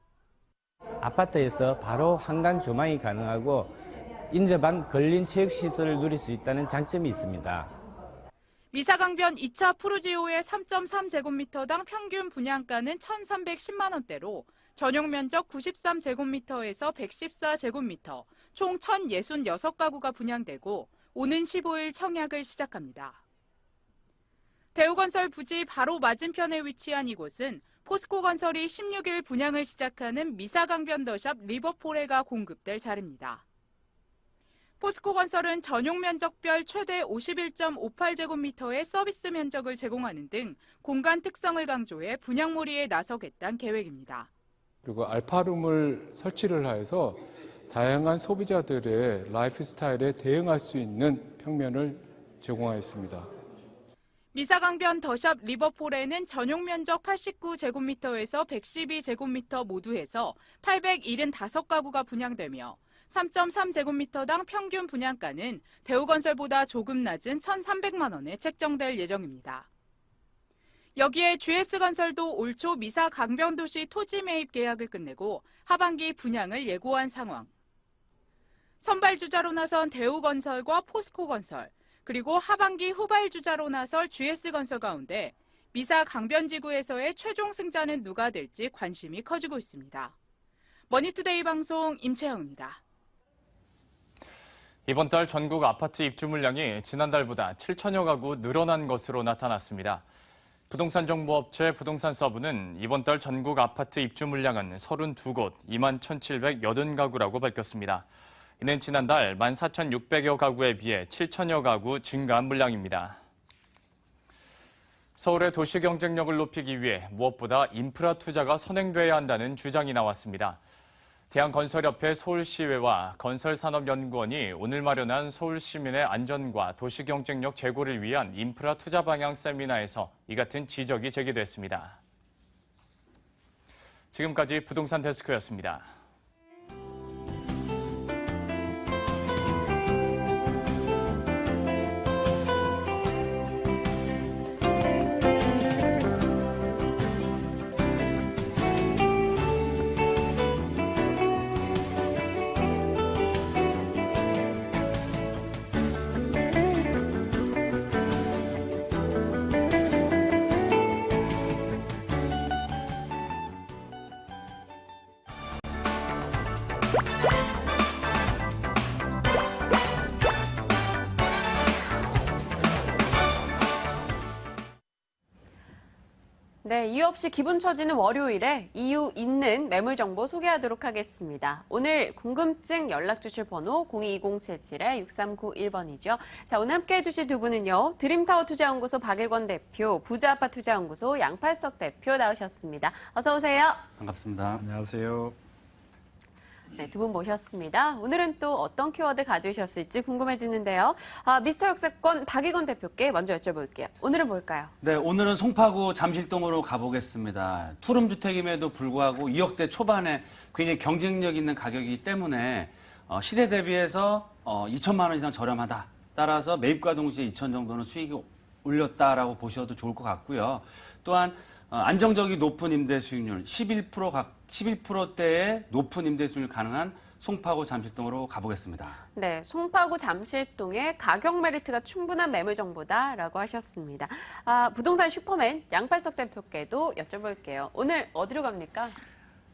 [SPEAKER 7] 아파트에서 바로 한강 조망이 가능하고 인접한 근린 체육시설을 누릴 수 있다는 장점이 있습니다.
[SPEAKER 6] 미사강변 2차 프루지오의 3.3제곱미터당 평균 분양가는 1,310만 원대로 전용 면적 93제곱미터에서 114제곱미터, 총 1,066가구가 분양되고 오는 15일 청약을 시작합니다. 대우건설 부지 바로 맞은편에 위치한 이곳은 포스코건설이 16일 분양을 시작하는 미사강변 더샵 리버포레가 공급될 자리입니다. 포스코건설은 전용 면적별 최대 51.58제곱미터의 서비스 면적을 제공하는 등 공간 특성을 강조해 분양몰이에 나서겠다는 계획입니다.
[SPEAKER 8] 그리고 알파룸을 설치를 해서 다양한 소비자들의 라이프 스타일에 대응할 수 있는 평면을 제공하였습니다.
[SPEAKER 6] 미사강변 더샵 리버폴에는 전용 면적 89제곱미터에서 112제곱미터 모두 해서 875가구가 분양되며 3.3제곱미터당 평균 분양가는 대우건설보다 조금 낮은 1,300만 원에 책정될 예정입니다. 여기에 GS건설도 올 초 미사강변도시 토지 매입 계약을 끝내고 하반기 분양을 예고한 상황. 선발주자로 나선 대우건설과 포스코건설, 그리고 하반기 후발주자로 나설 GS건설 가운데 미사강변지구에서의 최종 승자는 누가 될지 관심이 커지고 있습니다. 머니투데이 방송 임채영입니다.
[SPEAKER 5] 이번 달 전국 아파트 입주 물량이 지난달보다 7천여 가구 늘어난 것으로 나타났습니다. 부동산 정보업체 부동산 서브는 이번 달 전국 아파트 입주 물량은 32곳, 2만 1,780가구라고 밝혔습니다. 이는 지난달 14,600여 가구에 비해 7천여 가구 증가한 물량입니다. 서울의 도시 경쟁력을 높이기 위해 무엇보다 인프라 투자가 선행돼야 한다는 주장이 나왔습니다. 대한건설협회 서울시의회와 건설산업연구원이 오늘 마련한 서울 시민의 안전과 도시 경쟁력 제고를 위한 인프라 투자 방향 세미나에서 이 같은 지적이 제기됐습니다. 지금까지 부동산 데스크였습니다.
[SPEAKER 1] 네, 이유 없이 기분 처지는 월요일에 이유 있는 매물 정보 소개하도록 하겠습니다. 오늘 궁금증 연락 주실 번호 022077-6391번이죠. 자, 오늘 함께 해주실 두 분은요. 드림타워 투자연구소 박일권 대표, 부자아파 투자연구소 양팔석 대표 나오셨습니다. 어서 오세요.
[SPEAKER 9] 반갑습니다.
[SPEAKER 10] 안녕하세요.
[SPEAKER 1] 네, 두 분 모셨습니다. 오늘은 또 어떤 키워드 가져오셨을지 궁금해지는데요. 미스터 역세권 박일권 대표께 먼저 여쭤볼게요. 오늘은 뭘까요?
[SPEAKER 9] 네, 오늘은 송파구 잠실동으로 가보겠습니다. 투룸주택임에도 불구하고 2억대 초반에 굉장히 경쟁력 있는 가격이기 때문에 시세 대비해서 2천만 원 이상 저렴하다. 따라서 매입과 동시에 2천 정도는 수익이 올렸다라고 보셔도 좋을 것 같고요. 또한 안정적이 높은 임대 수익률 11%대의 높은 임대 수익률 가능한 송파구 잠실동으로 가보겠습니다.
[SPEAKER 1] 네, 송파구 잠실동의 가격 메리트가 충분한 매물 정보다라고 하셨습니다. 부동산 슈퍼맨 양팔석 대표께도 여쭤볼게요. 오늘 어디로 갑니까?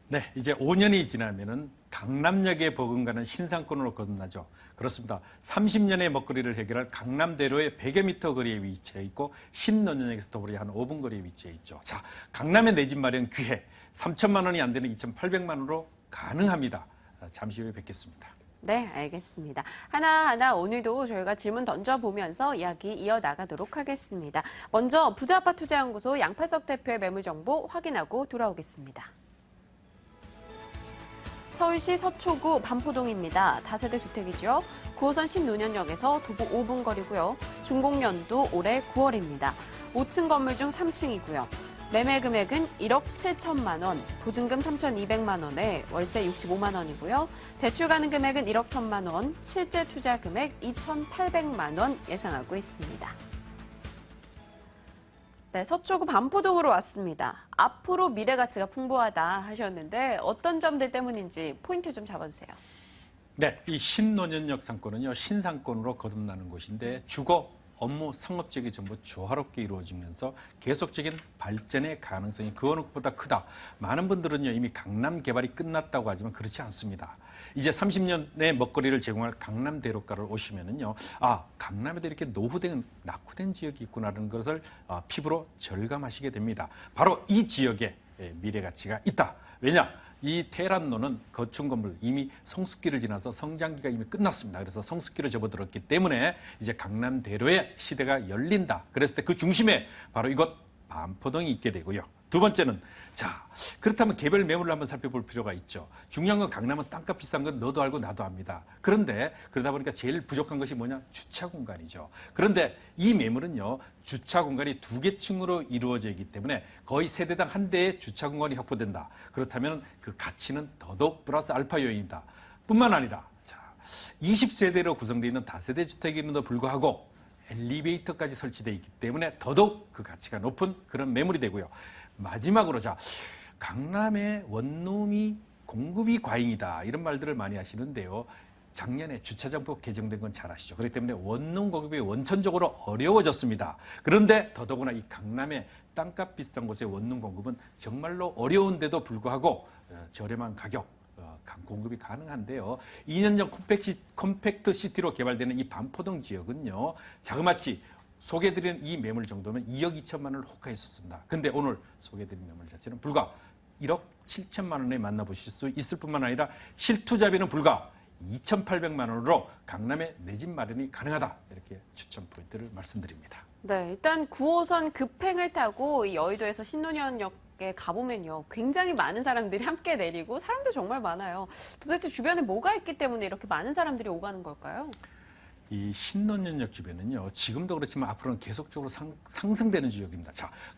[SPEAKER 10] 네, 이제 5년이 지나면은 강남역에 버금가는 신상권으로 거듭나죠. 그렇습니다. 30년의 먹거리를 해결할 강남대로의 100여 미터 거리에 위치해 있고 신논현역에서 더불어 한 5분 거리에 위치해 있죠. 자, 강남의 내 집 마련 기회 3천만 원이 안 되는 2,800만 원으로 가능합니다. 잠시 후에 뵙겠습니다.
[SPEAKER 1] 네, 알겠습니다. 하나하나 오늘도 저희가 질문 던져보면서 이야기 이어나가도록 하겠습니다. 먼저 부자아파 투자연구소 양팔석 대표의 매물 정보 확인하고 돌아오겠습니다. 서울시 서초구 반포동입니다. 다세대 주택이죠. 9호선 신논현역에서 도보 5분 거리고요. 준공연도 올해 9월입니다. 5층 건물 중 3층이고요. 매매 금액은 1억 7천만 원, 보증금 3,200만 원에 월세 65만 원이고요. 대출 가능 금액은 1억 1천만 원, 실제 투자 금액 2,800만 원 예상하고 있습니다. 네, 서초구 반포동으로 왔습니다. 앞으로 미래 가치가 풍부하다 하셨는데 어떤 점들 때문인지 포인트 좀 잡아주세요.
[SPEAKER 10] 네, 이 신논현역 상권은요, 신상권으로 거듭나는 곳인데 주거, 업무, 상업적이 전부 조화롭게 이루어지면서 계속적인 발전의 가능성이 그 어느 것보다 크다. 많은 분들은요, 이미 강남 개발이 끝났다고 하지만 그렇지 않습니다. 이제 30년의 먹거리를 제공할 강남 대로가를 오시면은요, 강남에도 이렇게 노후된, 낙후된 지역이 있구나라는 것을 피부로 절감하시게 됩니다. 바로 이 지역에 미래 가치가 있다. 왜냐? 이 테란노는 거충 건물 이미 성숙기를 지나서 성장기가 이미 끝났습니다. 그래서 성숙기를 접어들었기 때문에 이제 강남대로의 시대가 열린다. 그랬을 때 그 중심에 바로 이곳 반포동이 있게 되고요. 두 번째는 그렇다면 개별 매물을 한번 살펴볼 필요가 있죠. 중요한 건 강남은 땅값 비싼 건 너도 알고 나도 압니다. 그런데 그러다 보니까 제일 부족한 것이 뭐냐? 주차 공간이죠. 그런데 이 매물은요, 주차 공간이 2개 층으로 이루어져 있기 때문에 거의 세대당 한 대의 주차 공간이 확보된다. 그렇다면 그 가치는 더더욱 플러스 알파 요인이다. 뿐만 아니라 20세대로 구성되어 있는 다세대 주택임에도 불구하고 엘리베이터까지 설치되어 있기 때문에 더더욱 그 가치가 높은 그런 매물이 되고요. 마지막으로 강남의 원룸이 공급이 과잉이다 이런 말들을 많이 하시는데요. 작년에 주차장법 개정된 건 잘 아시죠. 그렇기 때문에 원룸 공급이 원천적으로 어려워졌습니다. 그런데 더더구나 이 강남의 땅값 비싼 곳의 원룸 공급은 정말로 어려운데도 불구하고 저렴한 가격 공급이 가능한데요. 2년 전 컴팩트 시티로 개발되는 이 반포동 지역은요, 자그마치 소개해드린 이 매물 정도면 2억 2천만 원을 호가했었습니다. 근데 오늘 소개해드린 매물 자체는 불과 1억 7천만 원에 만나보실 수 있을 뿐만 아니라 실투자비는 불과 2,800만 원으로 강남에 내 집 마련이 가능하다. 이렇게 추천 포인트를 말씀드립니다.
[SPEAKER 1] 네, 일단 9호선 급행을 타고 이 여의도에서 신논현역에 가보면요, 굉장히 많은 사람들이 함께 내리고 사람도 정말 많아요. 도대체 주변에 뭐가 있기 때문에 이렇게 많은 사람들이 오가는 걸까요?
[SPEAKER 10] 이 신논현역 주변은요, 지금도 그렇지만 앞으로는 계속적으로 상승되는 지역입니다.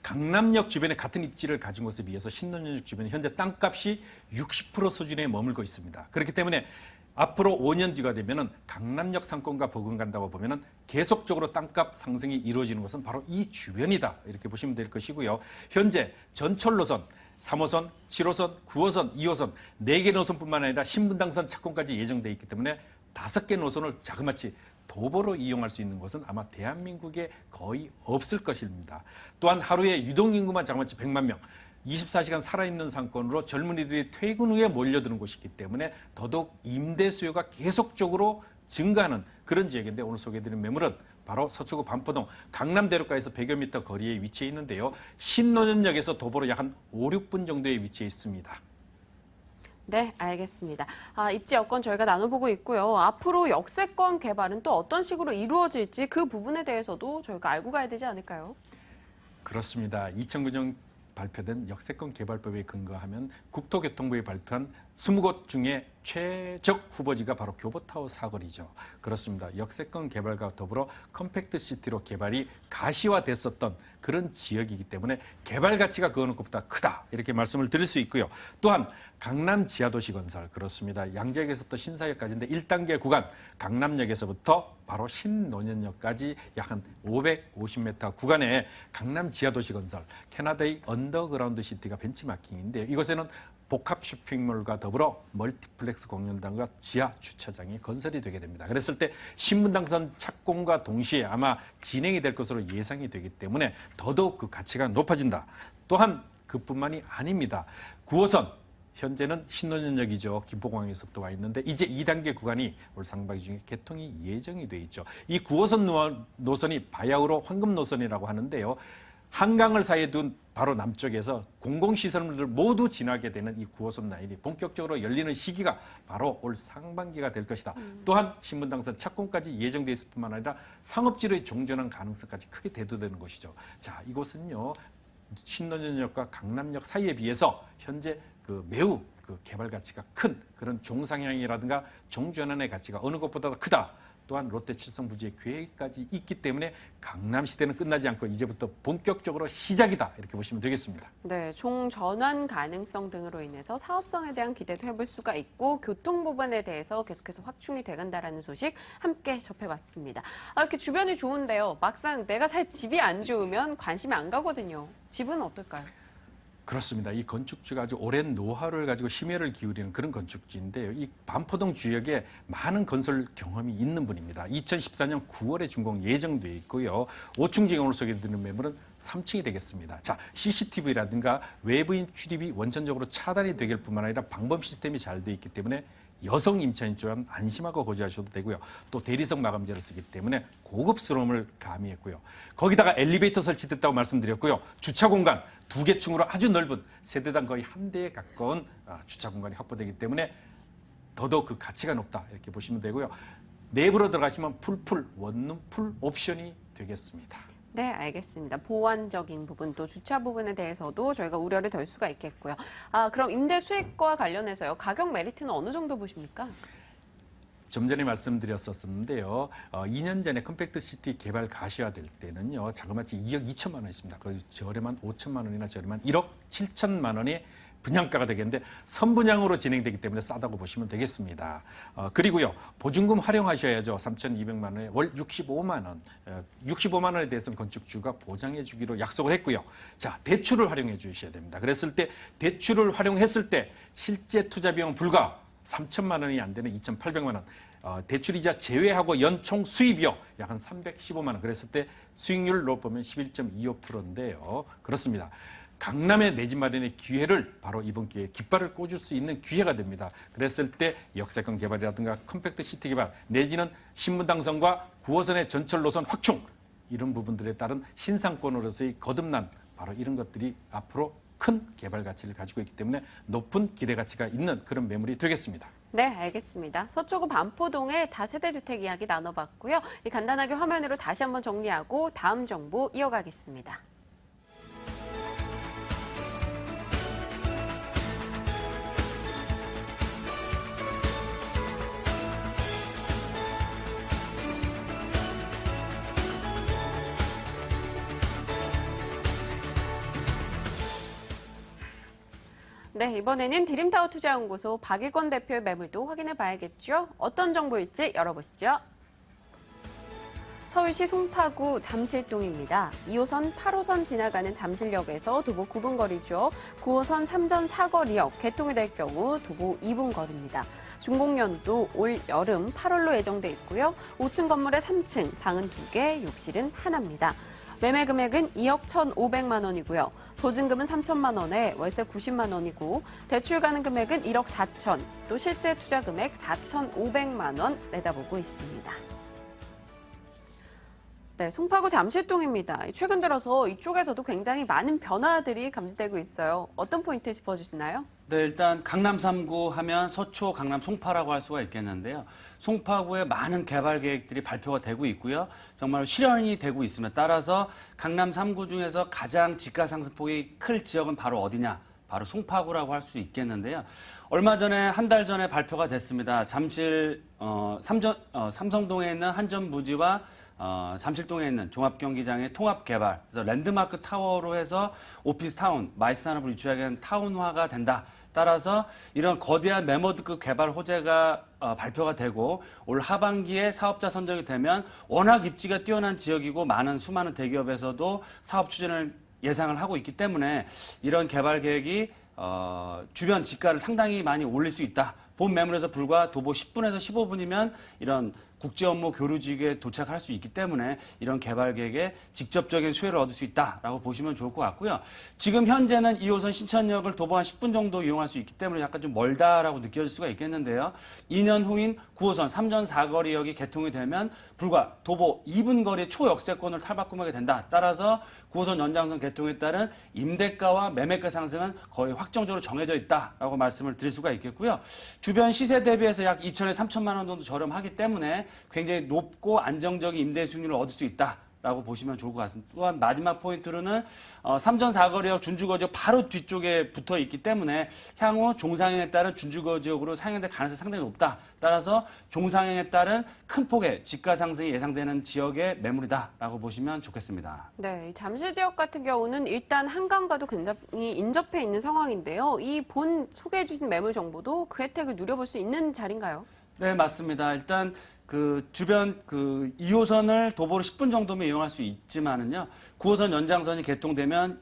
[SPEAKER 10] 강남역 주변에 같은 입지를 가진 곳에 비해서 신논현역 주변은 현재 땅값이 60% 수준에 머물고 있습니다. 그렇기 때문에 앞으로 5년 뒤가 되면은 강남역 상권과 버금간다고 보면은 계속적으로 땅값 상승이 이루어지는 것은 바로 이 주변이다. 이렇게 보시면 될 것이고요. 현재 전철 노선 3호선, 7호선, 9호선, 2호선 4개 노선뿐만 아니라 신분당선 착공까지 예정돼 있기 때문에 5개 노선을 자그마치 도보로 이용할 수 있는 곳은 아마 대한민국에 거의 없을 것입니다. 또한 하루에 유동인구만 자그마치 100만 명, 24시간 살아있는 상권으로 젊은이들이 퇴근 후에 몰려드는 곳이기 때문에 더더욱 임대 수요가 계속적으로 증가하는 그런 지역인데 오늘 소개해드린 매물은 바로 서초구 반포동 강남대로가에서 100여 미터 거리에 위치해 있는데요. 신논현역에서 도보로 약 한 5, 6분 정도에 위치해 있습니다.
[SPEAKER 1] 네, 알겠습니다. 입지 여건 저희가 나눠보고 있고요. 앞으로 역세권 개발은 또 어떤 식으로 이루어질지 그 부분에 대해서도 저희가 알고 가야 되지 않을까요?
[SPEAKER 10] 그렇습니다. 2009년 발표된 역세권 개발법에 근거하면 국토교통부에 발표한 20곳 중에 최적 후보지가 바로 교보타워 사거리죠. 그렇습니다. 역세권 개발과 더불어 컴팩트 시티로 개발이 가시화됐었던 그런 지역이기 때문에 개발 가치가 그 어느 것보다 크다 이렇게 말씀을 드릴 수 있고요. 또한 강남 지하도시 건설 그렇습니다. 양재역에서부터 신사역까지인데 1단계 구간 강남역에서부터 바로 신논현역까지 약 한 550m 구간의 강남 지하도시 건설 캐나다의 언더그라운드 시티가 벤치마킹인데요. 이곳에는 복합 쇼핑몰과 더불어 멀티플렉스 공연장과 지하 주차장이 건설이 되게 됩니다. 그랬을 때 신분당선 착공과 동시에 아마 진행이 될 것으로 예상이 되기 때문에 더더욱 그 가치가 높아진다. 또한 그뿐만이 아닙니다. 9호선 현재는 신논현역이죠. 김포공항에서부터 와 있는데 이제 2단계 구간이 올 상반기 중에 개통이 예정이 돼 있죠. 이 9호선 노선이 바야흐로 황금 노선이라고 하는데요. 한강을 사이에 둔 바로 남쪽에서 공공시설물들 모두 지나게 되는 이 9호선 라인이 본격적으로 열리는 시기가 바로 올 상반기가 될 것이다. 또한 신분당선 착공까지 예정돼 있을 뿐만 아니라 상업지로의 종전한 가능성까지 크게 대두되는 것이죠. 자, 이곳은요. 신논현역과 강남역 사이에 비해서 현재 매우 개발 가치가 큰 그런 종상향이라든가 종전환의 가치가 어느 것보다 크다. 또한 롯데 칠성 부지의 계획까지 있기 때문에 강남 시대는 끝나지 않고 이제부터 본격적으로 시작이다 이렇게 보시면 되겠습니다.
[SPEAKER 1] 네, 종전환 가능성 등으로 인해서 사업성에 대한 기대도 해볼 수가 있고 교통 부분에 대해서 계속해서 확충이 돼간다라는 소식 함께 접해봤습니다. 이렇게 주변이 좋은데요. 막상 내가 살 집이 안 좋으면 관심이 안 가거든요. 집은 어떨까요?
[SPEAKER 10] 그렇습니다. 이 건축주가 아주 오랜 노하우를 가지고 심혈을 기울이는 그런 건축주인데요. 이 반포동 지역에 많은 건설 경험이 있는 분입니다. 2014년 9월에 준공 예정돼 있고요. 5층 오늘 소개해드리는 매물은 3층이 되겠습니다. 자, CCTV라든가 외부인 출입이 원천적으로 차단이 되길 뿐만 아니라 방범 시스템이 잘 돼 있기 때문에 여성 임차인 또한 안심하고 거주하셔도 되고요. 또 대리석 마감재를 쓰기 때문에 고급스러움을 가미했고요. 거기다가 엘리베이터 설치됐다고 말씀드렸고요. 주차 공간 2개 층으로 아주 넓은 세대당 거의 1대에 가까운 주차 공간이 확보되기 때문에 더더욱 그 가치가 높다 이렇게 보시면 되고요. 내부로 들어가시면 풀 원룸 풀 옵션이 되겠습니다.
[SPEAKER 1] 네, 알겠습니다. 보완적인 부분 또 주차 부분에 대해서도 저희가 우려를 덜 수가 있겠고요. 그럼 임대 수익과 관련해서요. 가격 메리트는 어느 정도 보십니까?
[SPEAKER 10] 좀 전에 말씀드렸었는데요. 2년 전에 컴팩트 시티 개발 가시화될 때는요. 자그마치 2억 2천만 원이었습니다. 거의 저렴한 5천만 원이나 저렴한 1억 7천만 원이 분양가가 되겠는데 선분양으로 진행되기 때문에 싸다고 보시면 되겠습니다. 그리고요. 보증금 활용하셔야죠. 3,200만 원에 월 65만 원. 65만 원에 대해서는 건축주가 보장해 주기로 약속을 했고요. 자, 대출을 활용해 주셔야 됩니다. 그랬을 때 대출을 활용했을 때 실제 투자 비용은 불과 3천만 원이 안 되는 2,800만 원. 대출이자 제외하고 연총 수입이요. 약 한 315만 원. 그랬을 때 수익률로 보면 11.25%인데요. 그렇습니다. 강남의 내 집 마련의 기회를 바로 이번 기회에 깃발을 꽂을 수 있는 기회가 됩니다. 그랬을 때 역세권 개발이라든가 컴팩트 시티 개발 내지는 신분당선과 9호선의 전철 노선 확충 이런 부분들에 따른 신상권으로서의 거듭난 바로 이런 것들이 앞으로 큰 개발 가치를 가지고 있기 때문에 높은 기대 가치가 있는 그런 매물이 되겠습니다.
[SPEAKER 1] 네, 알겠습니다. 서초구 반포동의 다세대 주택 이야기 나눠봤고요. 간단하게 화면으로 다시 한번 정리하고 다음 정보 이어가겠습니다. 네, 이번에는 드림타워 투자연구소 박일권 대표의 매물도 확인해 봐야겠죠. 어떤 정보일지 열어보시죠. 서울시 송파구 잠실동입니다. 2호선 8호선 지나가는 잠실역에서 도보 9분 거리죠. 9호선 3전 사거리역 개통이 될 경우 도보 2분 거리입니다. 준공연도 올 여름 8월로 예정돼 있고요. 5층 건물의 3층, 방은 2개, 욕실은 하나입니다. 매매 금액은 2억 1,500만 원이고요. 보증금은 3천만 원에 월세 90만 원이고 대출 가능 금액은 1억 4천, 또 실제 투자 금액 4,500만 원 내다보고 있습니다. 네, 송파구 잠실동입니다. 최근 들어서 이쪽에서도 굉장히 많은 변화들이 감지되고 있어요. 어떤 포인트 짚어주시나요?
[SPEAKER 9] 네, 일단 강남 3구 하면 서초, 강남, 송파라고 할 수가 있겠는데요. 송파구에 많은 개발 계획들이 발표가 되고 있고요. 정말 실현이 되고 있음에 따라서 강남 3구 중에서 가장 지가 상승폭이 클 지역은 바로 어디냐? 바로 송파구라고 할 수 있겠는데요. 얼마 전에 한 달 전에 발표가 됐습니다. 잠실 삼성동에 있는 한전부지와 잠실동에 있는 종합경기장의 통합개발, 그래서 랜드마크 타워로 해서 오피스타운, 마이스산업을 유치하는 타운화가 된다. 따라서 이런 거대한 메모드급 개발 호재가 발표가 되고 올 하반기에 사업자 선정이 되면 워낙 입지가 뛰어난 지역이고 많은 수많은 대기업에서도 사업 추진을 예상을 하고 있기 때문에 이런 개발 계획이 주변 지가를 상당히 많이 올릴 수 있다. 본 매물에서 불과 도보 10분에서 15분이면 이런 국제 업무 교류지구에 도착할 수 있기 때문에 이런 개발 계획에 직접적인 수혜를 얻을 수 있다라고 보시면 좋을 것 같고요. 지금 현재는 2호선 신천역을 도보 한 10분 정도 이용할 수 있기 때문에 약간 좀 멀다라고 느껴질 수가 있겠는데요. 2년 후인 9호선 3전 4거리역이 개통이 되면 불과 도보 2분 거리 초역세권을 탈바꿈하게 된다. 따라서 9호선 연장선 개통에 따른 임대가와 매매가 상승은 거의 확정적으로 정해져 있다라고 말씀을 드릴 수가 있겠고요. 주변 시세 대비해서 약 2천에 3천만 원 정도 저렴하기 때문에 굉장히 높고 안정적인 임대 수익률을 얻을 수 있다라고 보시면 좋을 것 같습니다. 또한 마지막 포인트로는 3전 4거리역 준주거지역 바로 뒤쪽에 붙어 있기 때문에 향후 종상행에 따른 준주거지역으로 상행될 가능성이 상당히 높다. 따라서 종상행에 따른 큰 폭의 지가 상승이 예상되는 지역의 매물이다라고 보시면 좋겠습니다.
[SPEAKER 1] 네, 잠실 지역 같은 경우는 일단 한강과도 굉장히 인접해 있는 상황인데요. 이 본 소개해 주신 매물 정보도 그 혜택을 누려볼 수 있는 자리인가요?
[SPEAKER 9] 네, 맞습니다. 일단 그 주변 그 2호선을 도보로 10분 정도면 이용할 수 있지만은요. 9호선 연장선이 개통되면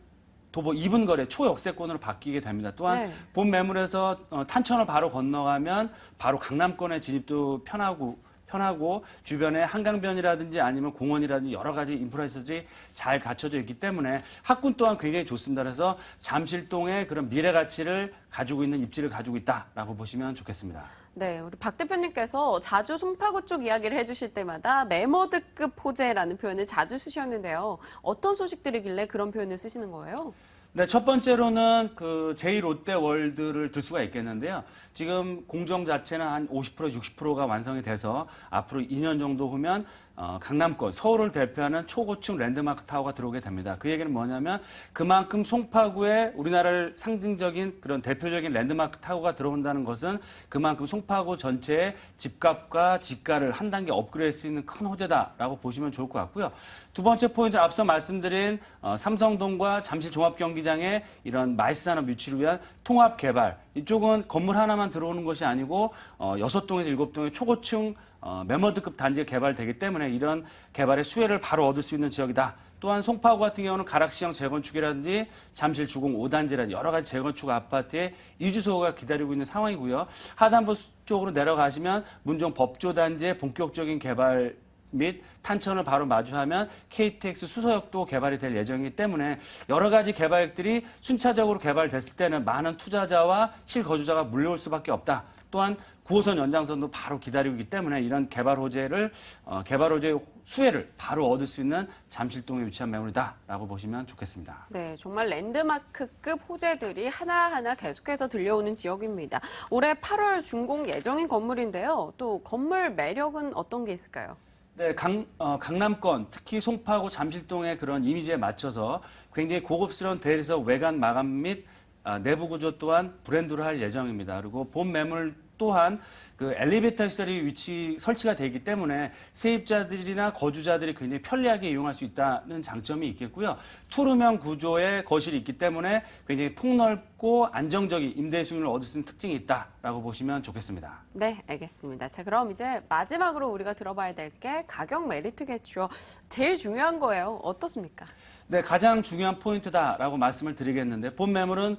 [SPEAKER 9] 도보 2분 거리 초역세권으로 바뀌게 됩니다. 또한
[SPEAKER 1] 네.
[SPEAKER 9] 본 매물에서 탄천을 바로 건너가면 바로 강남권의 진입도 편하고 주변에 한강변이라든지 아니면 공원이라든지 여러 가지 인프라시설이 잘 갖춰져 있기 때문에 학군 또한 굉장히 좋습니다. 그래서 잠실동의 그런 미래 가치를 가지고 있는 입지를 가지고 있다라고 보시면 좋겠습니다.
[SPEAKER 1] 네, 우리 박 대표님께서 자주 송파구 쪽 이야기를 해주실 때마다 메머드급 호재라는 표현을 자주 쓰셨는데요. 어떤 소식들이길래 그런 표현을 쓰시는 거예요?
[SPEAKER 9] 네, 첫 번째로는 그 제2롯데월드를 들 수가 있겠는데요. 지금 공정 자체는 한 50%, 60%가 완성이 돼서 앞으로 2년 정도 후면 강남권, 서울을 대표하는 초고층 랜드마크 타워가 들어오게 됩니다. 그 얘기는 뭐냐면 그만큼 송파구에 우리나라를 상징적인 그런 대표적인 랜드마크 타워가 들어온다는 것은 그만큼 송파구 전체의 집값과 지가를 한 단계 업그레이드 할 수 있는 큰 호재다라고 보시면 좋을 것 같고요. 두 번째 포인트는 앞서 말씀드린 삼성동과 잠실 종합경기장의 이런 마이스산업 유치를 위한 통합 개발. 이쪽은 건물 하나만 들어오는 것이 아니고 6동에서 7동의 초고층 메머드급 단지가 개발되기 때문에 이런 개발의 수혜를 바로 얻을 수 있는 지역이다. 또한 송파구 같은 경우는 가락시형 재건축이라든지 잠실 주공 5단지라든지 여러 가지 재건축 아파트의 이주소가 기다리고 있는 상황이고요. 하단부 쪽으로 내려가시면 문정 법조단지의 본격적인 개발 및 탄천을 바로 마주하면 KTX 수서역도 개발이 될 예정이기 때문에 여러 가지 개발들이 순차적으로 개발됐을 때는 많은 투자자와 실거주자가 몰려올 수밖에 없다. 또한 9호선 연장선도 바로 기다리고 있기 때문에 이런 개발 호재의 수혜를 바로 얻을 수 있는 잠실동에 위치한 매물이다라고 보시면 좋겠습니다.
[SPEAKER 1] 네, 정말 랜드마크급 호재들이 하나하나 계속해서 들려오는 지역입니다. 올해 8월 준공 예정인 건물인데요. 또 건물 매력은 어떤 게 있을까요?
[SPEAKER 9] 네, 강남권, 특히 송파구 잠실동의 그런 이미지에 맞춰서 굉장히 고급스러운 대리석 외관 마감 및 내부 구조 또한 브랜드로 할 예정입니다. 그리고 본 매물 또한 그 엘리베이터 시설이 설치가 되기 때문에 세입자들이나 거주자들이 굉장히 편리하게 이용할 수 있다는 장점이 있겠고요. 투룸형 구조의 거실이 있기 때문에 굉장히 폭넓고 안정적인 임대 수익률을 얻을 수 있는 특징이 있다라고 보시면 좋겠습니다.
[SPEAKER 1] 네, 알겠습니다. 자, 그럼 이제 마지막으로 우리가 들어봐야 될 게 가격 메리트겠죠. 제일 중요한 거예요. 어떻습니까?
[SPEAKER 9] 네, 가장 중요한 포인트다라고 말씀을 드리겠는데 본 매물은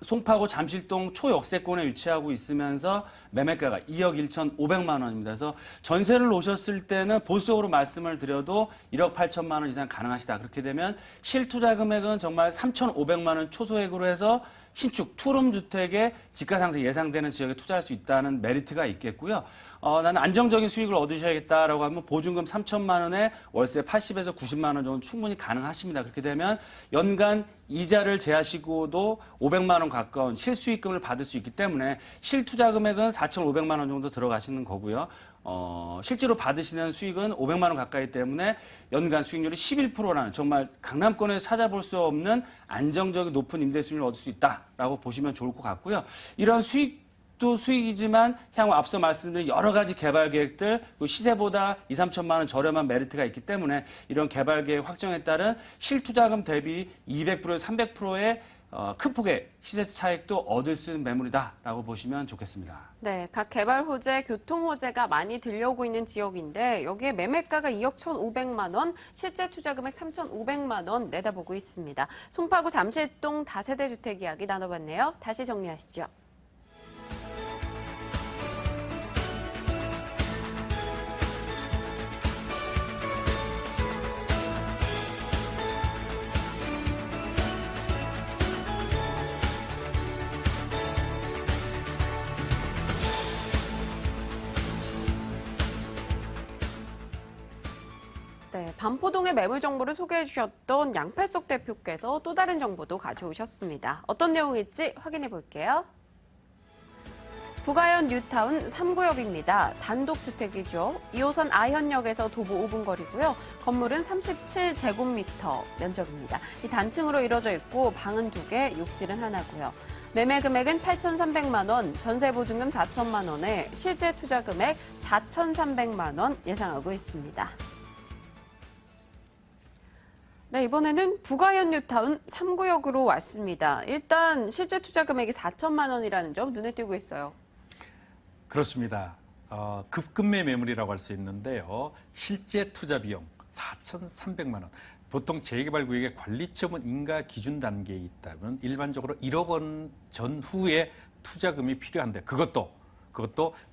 [SPEAKER 9] 송파구 잠실동 초역세권에 위치하고 있으면서 매매가가 2억 1,500만 원입니다. 그래서 전세를 놓으셨을 때는 보수적으로 말씀을 드려도 1억 8천만 원 이상 가능하시다. 그렇게 되면 실투자 금액은 정말 3,500만 원 초소액으로 해서 신축 투룸 주택의 지가 상승 예상되는 지역에 투자할 수 있다는 메리트가 있겠고요. 나는 안정적인 수익을 얻으셔야겠다라고 하면 보증금 3천만 원에 월세 80에서 90만 원 정도 충분히 가능하십니다. 그렇게 되면 연간 이자를 제하시고도 500만 원 가까운 실수익금을 받을 수 있기 때문에 실투자 금액은 4,500만 원 정도 들어가시는 거고요. 실제로 받으시는 수익은 500만 원 가까이 때문에 연간 수익률이 11%라는 정말 강남권에서 찾아볼 수 없는 안정적인 높은 임대 수익률을 얻을 수 있다라고 보시면 좋을 것 같고요. 이런 수익도 수익이지만 향후 앞서 말씀드린 여러 가지 개발 계획들, 시세보다 2, 3천만 원 저렴한 메리트가 있기 때문에 이런 개발 계획 확정에 따른 실투자금 대비 200%에서 300%의 큰 폭의 시세 차익도 얻을 수 있는 매물이다라고 보시면 좋겠습니다.
[SPEAKER 1] 네, 각 개발 호재, 교통 호재가 많이 들려오고 있는 지역인데 여기에 매매가가 2억 1,500만 원, 실제 투자 금액 3,500만 원 내다보고 있습니다. 송파구 잠실동 다세대 주택 이야기 나눠봤네요. 다시 정리하시죠. 네, 반포동의 매물 정보를 소개해 주셨던 양팔석 대표께서 또 다른 정보도 가져오셨습니다. 어떤 내용일지 확인해 볼게요. 부가현 뉴타운 3구역입니다. 단독주택이죠. 2호선 아현역에서 도보 5분 거리고요. 건물은 37제곱미터 면적입니다. 이 단층으로 이루어져 있고 방은 2개, 욕실은 하나고요. 매매 금액은 8,300만 원, 전세 보증금 4천만 원에 실제 투자 금액 4,300만 원 예상하고 있습니다. 네, 이번에는 부가현 뉴타운 3구역으로 왔습니다. 일단 실제 투자 금액이 4천만 원이라는 점 눈에 띄고 있어요.
[SPEAKER 10] 그렇습니다. 급금매 매물이라고 할 수 있는데요. 실제 투자 비용 4,300만 원. 보통 재개발 구역의 관리처분 인가 기준 단계에 있다면 일반적으로 1억 원 전후에 투자금이 필요한데 그것도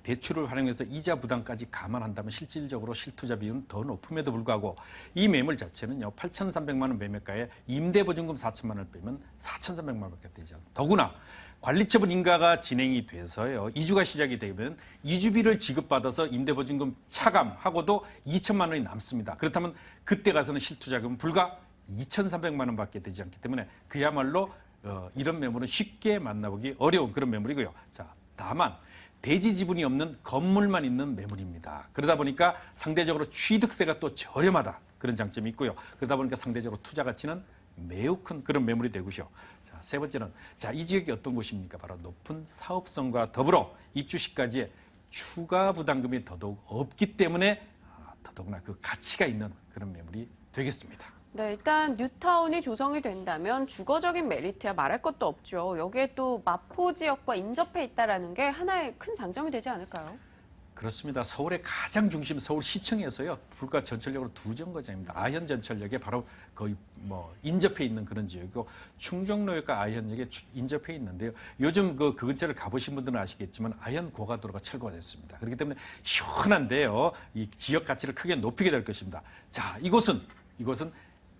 [SPEAKER 10] 대출을 활용해서 이자 부담까지 감안한다면 실질적으로 실투자 비율은 더 높음에도 불구하고 이 매물 자체는요. 8,300만 원 매매가에 임대보증금 4천만 원을 빼면 4,300만 원밖에 되지 않아요. 더구나 관리처분 인가가 진행이 돼서요. 이주가 시작이 되면 이주비를 지급받아서 임대보증금 차감하고도 2천만 원이 남습니다. 그렇다면 그때 가서는 실투자금은 불과 2,300만 원밖에 되지 않기 때문에 그야말로 이런 매물은 쉽게 만나보기 어려운 그런 매물이고요. 자, 다만 대지 지분이 없는 건물만 있는 매물입니다. 그러다 보니까 상대적으로 취득세가 또 저렴하다. 그런 장점이 있고요. 그러다 보니까 상대적으로 투자 가치는 매우 큰 그런 매물이 되고요. 자, 세 번째는 이 지역이 어떤 곳입니까? 바로 높은 사업성과 더불어 입주 시까지의 추가 부담금이 더더욱 없기 때문에 더더구나 그 가치가 있는 그런 매물이 되겠습니다.
[SPEAKER 1] 네, 일단 뉴타운이 조성이 된다면 주거적인 메리트야 말할 것도 없죠. 여기에 또 마포 지역과 인접해 있다는 게 하나의 큰 장점이 되지 않을까요?
[SPEAKER 10] 그렇습니다. 서울의 가장 중심 서울시청에서요. 불과 전철역으로 2정거장입니다. 아현전철역에 바로 거의 인접해 있는 그런 지역이고 충정로역과 아현역에 인접해 있는데요. 요즘 그 근처를 가보신 분들은 아시겠지만 아현 고가도로가 철거가 됐습니다. 그렇기 때문에 시원한데요. 이 지역 가치를 크게 높이게 될 것입니다. 자, 이곳은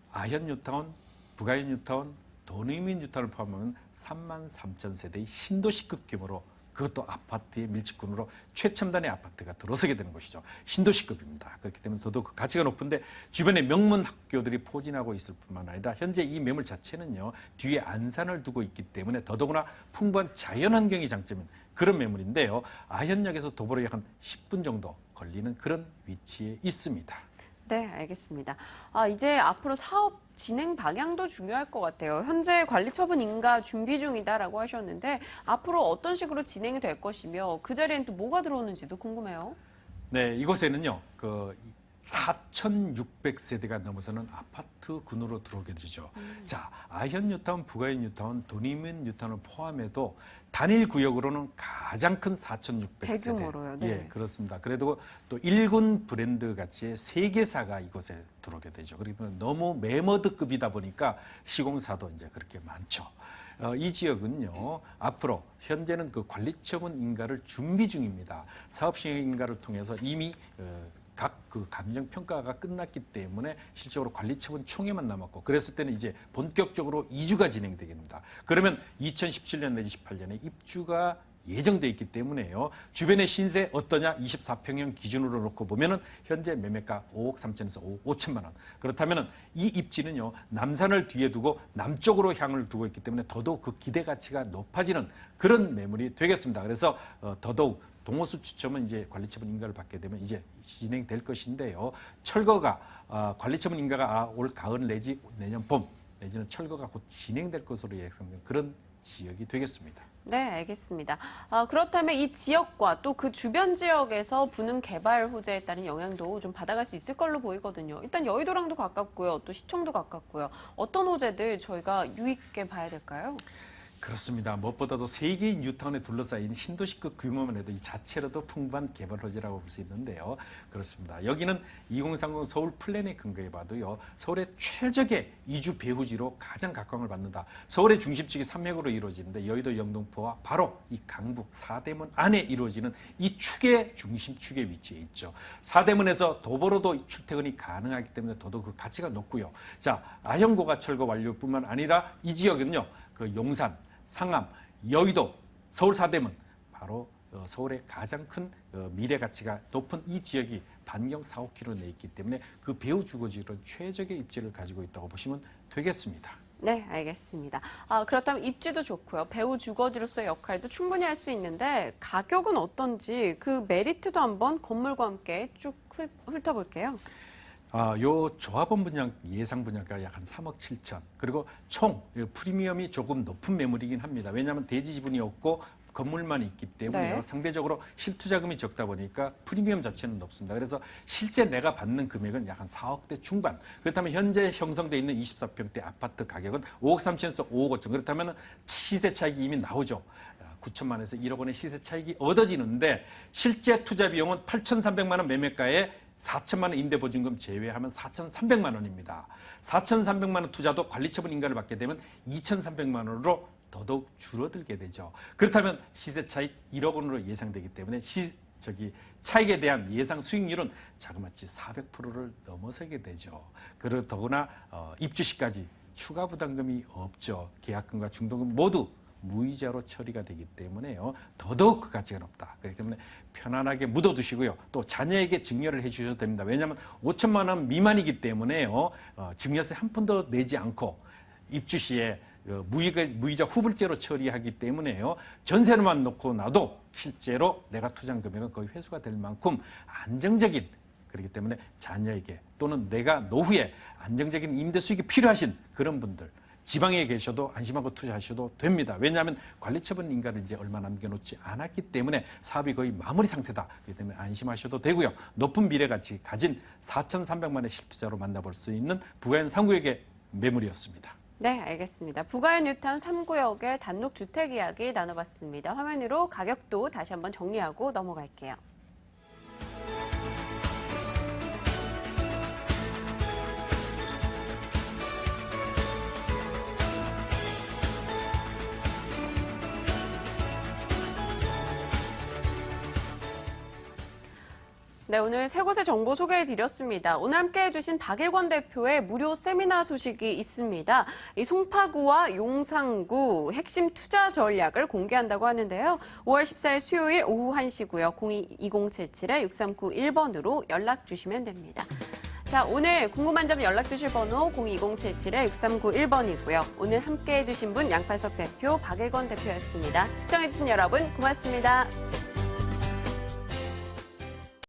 [SPEAKER 10] 아현 뉴타운, 부가현 뉴타운, 도내민 뉴타운을 포함하면 33,000세대의 신도시급 규모로 그것도 아파트의 밀집군으로 최첨단의 아파트가 들어서게 되는 것이죠. 신도시급입니다. 그렇기 때문에 더더욱 가치가 높은데 주변에 명문 학교들이 포진하고 있을 뿐만 아니라 현재 이 매물 자체는요. 뒤에 안산을 두고 있기 때문에 더더구나 풍부한 자연환경이 장점인 그런 매물인데요. 아현역에서 도보로 약 한 10분 정도 걸리는 그런 위치에 있습니다.
[SPEAKER 1] 네, 알겠습니다. 이제 앞으로 사업 진행 방향도 중요할 것 같아요. 현재 관리처분 인가 준비 중이다라고 하셨는데 앞으로 어떤 식으로 진행이 될 것이며 그 자리엔 또 뭐가 들어오는지도 궁금해요.
[SPEAKER 10] 네, 이곳에는요. 4,600세대가 넘어서는 아파트군으로 들어오게 되죠. 자, 아현 뉴타운, 부가현 뉴타운, 도내민 뉴타운을 포함해도 단일 구역으로는 가장 큰 4,600세대.
[SPEAKER 1] 대규모로요. 네.
[SPEAKER 10] 예, 그렇습니다. 그래도 또 1군 브랜드 가치의 3개사가 이곳에 들어오게 되죠. 그렇기 때문에 너무 매머드급이다 보니까 시공사도 이제 그렇게 많죠. 이 지역은요, 앞으로 현재는 그 관리처분 인가를 준비 중입니다. 사업시행 인가를 통해서 이미 각 그 감정 평가가 끝났기 때문에 실적으로 관리처분 총회만 남았고 그랬을 때는 이제 본격적으로 이주가 진행되게 됩니다. 그러면 2017년 내지 18년에 입주가 예정돼 있기 때문에요. 주변의 신세 어떠냐? 24평형 기준으로 놓고 보면은 현재 매매가 5억 3천에서 5억 5천만 원. 그렇다면은 이 입지는요. 남산을 뒤에 두고 남쪽으로 향을 두고 있기 때문에 더더욱 그 기대 가치가 높아지는 그런 매물이 되겠습니다. 그래서 더더욱 동호수 추첨은 이제 관리처분 인가를 받게 되면 이제 진행될 것인데요. 철거가 관리처분 인가가 올 가을 내지 내년 봄 내지는 철거가 곧 진행될 것으로 예상되는 그런 지역이 되겠습니다.
[SPEAKER 1] 네, 알겠습니다. 그렇다면 이 지역과 또 그 주변 지역에서 부는 개발 호재에 따른 영향도 좀 받아갈 수 있을 걸로 보이거든요. 일단 여의도랑도 가깝고요. 또 시청도 가깝고요. 어떤 호재들 저희가 유의있게 봐야 될까요?
[SPEAKER 10] 그렇습니다. 무엇보다도 세계인 뉴타운에 둘러싸인 신도시급 규모만 해도 이 자체로도 풍부한 개발 호재라고 볼 수 있는데요. 그렇습니다. 여기는 2030 서울 플랜에 근거해 봐도요. 서울의 최적의 이주 배후지로 가장 각광을 받는다. 서울의 중심축이 삼맥으로 이루어지는데 여의도 영등포와 바로 이 강북 사대문 안에 이루어지는 이 축의 중심축에 위치해 있죠. 사대문에서 도보로도 출퇴근이 가능하기 때문에 더더욱 그 가치가 높고요. 자, 아현고가 철거 완료뿐만 아니라 이 지역은요. 그 용산, 상암, 여의도, 서울 사대문 바로 서울의 가장 큰 미래 가치가 높은 이 지역이 반경 4, 5km 내에 있기 때문에 그 배후 주거지로 최적의 입지를 가지고 있다고 보시면 되겠습니다.
[SPEAKER 1] 네, 알겠습니다. 그렇다면 입지도 좋고요. 배후 주거지로서의 역할도 충분히 할 수 있는데 가격은 어떤지 그 메리트도 한번 건물과 함께 쭉 훑어볼게요.
[SPEAKER 10] 요 조합원 분양 예상 분양가 약 한 3억 7천 그리고 총 프리미엄이 조금 높은 매물이긴 합니다. 왜냐하면 대지 지분이 없고 건물만 있기 때문에요.
[SPEAKER 1] 네.
[SPEAKER 10] 상대적으로 실투자금이 적다 보니까 프리미엄 자체는 높습니다. 그래서 실제 내가 받는 금액은 약 한 4억대 중반. 그렇다면 현재 형성되어 있는 24평대 아파트 가격은 5억 3천에서 5억 5천. 그렇다면 시세 차익이 이미 나오죠. 9천만 원에서 1억 원의 시세 차익이 얻어지는데 실제 투자 비용은 8,300만 원 매매가에 4천만 원 임대보증금 제외하면 4,300만 원입니다. 4,300만 원 투자도 관리처분 인가를 받게 되면 2,300만 원으로 더더욱 줄어들게 되죠. 그렇다면 시세 차익 1억 원으로 예상되기 때문에 차익에 대한 예상 수익률은 자그마치 400%를 넘어서게 되죠. 그리고 더구나 입주시까지 추가 부담금이 없죠. 계약금과 중도금 모두 무이자로 처리가 되기 때문에요. 더더욱 그 가치가 높다. 그렇기 때문에 편안하게 묻어두시고요. 또 자녀에게 증여를 해주셔도 됩니다. 왜냐하면 5천만 원 미만이기 때문에요. 증여세 한 푼도 내지 않고 입주 시에 무이자 후불제로 처리하기 때문에요. 전세로만 놓고 나도 실제로 내가 투자한 금액은 거의 회수가 될 만큼 안정적인 그렇기 때문에 자녀에게 또는 내가 노후에 안정적인 임대 수익이 필요하신 그런 분들 지방에 계셔도 안심하고 투자하셔도 됩니다. 왜냐하면 관리처분 인가를 이제 얼마 남겨놓지 않았기 때문에 사업이 거의 마무리 상태다. 그렇기 때문에 안심하셔도 되고요. 높은 미래가치 가진 4,300만 원의 실투자로 만나볼 수 있는 부가현 3구역의 매물이었습니다.
[SPEAKER 1] 네, 알겠습니다. 부가현 뉴타운 3구역의 단독주택 이야기 나눠봤습니다. 화면으로 가격도 다시 한번 정리하고 넘어갈게요. 네, 오늘 세 곳의 정보 소개해드렸습니다. 오늘 함께해 주신 박일권 대표의 무료 세미나 소식이 있습니다. 이 송파구와 용산구 핵심 투자 전략을 공개한다고 하는데요. 5월 14일 수요일 오후 1시고요. 02-2077-6391번으로 연락 주시면 됩니다. 자, 오늘 궁금한 점 연락 주실 번호 02-2077-6391번이고요. 오늘 함께해 주신 분 양팔석 대표, 박일권 대표였습니다. 시청해 주신 여러분 고맙습니다.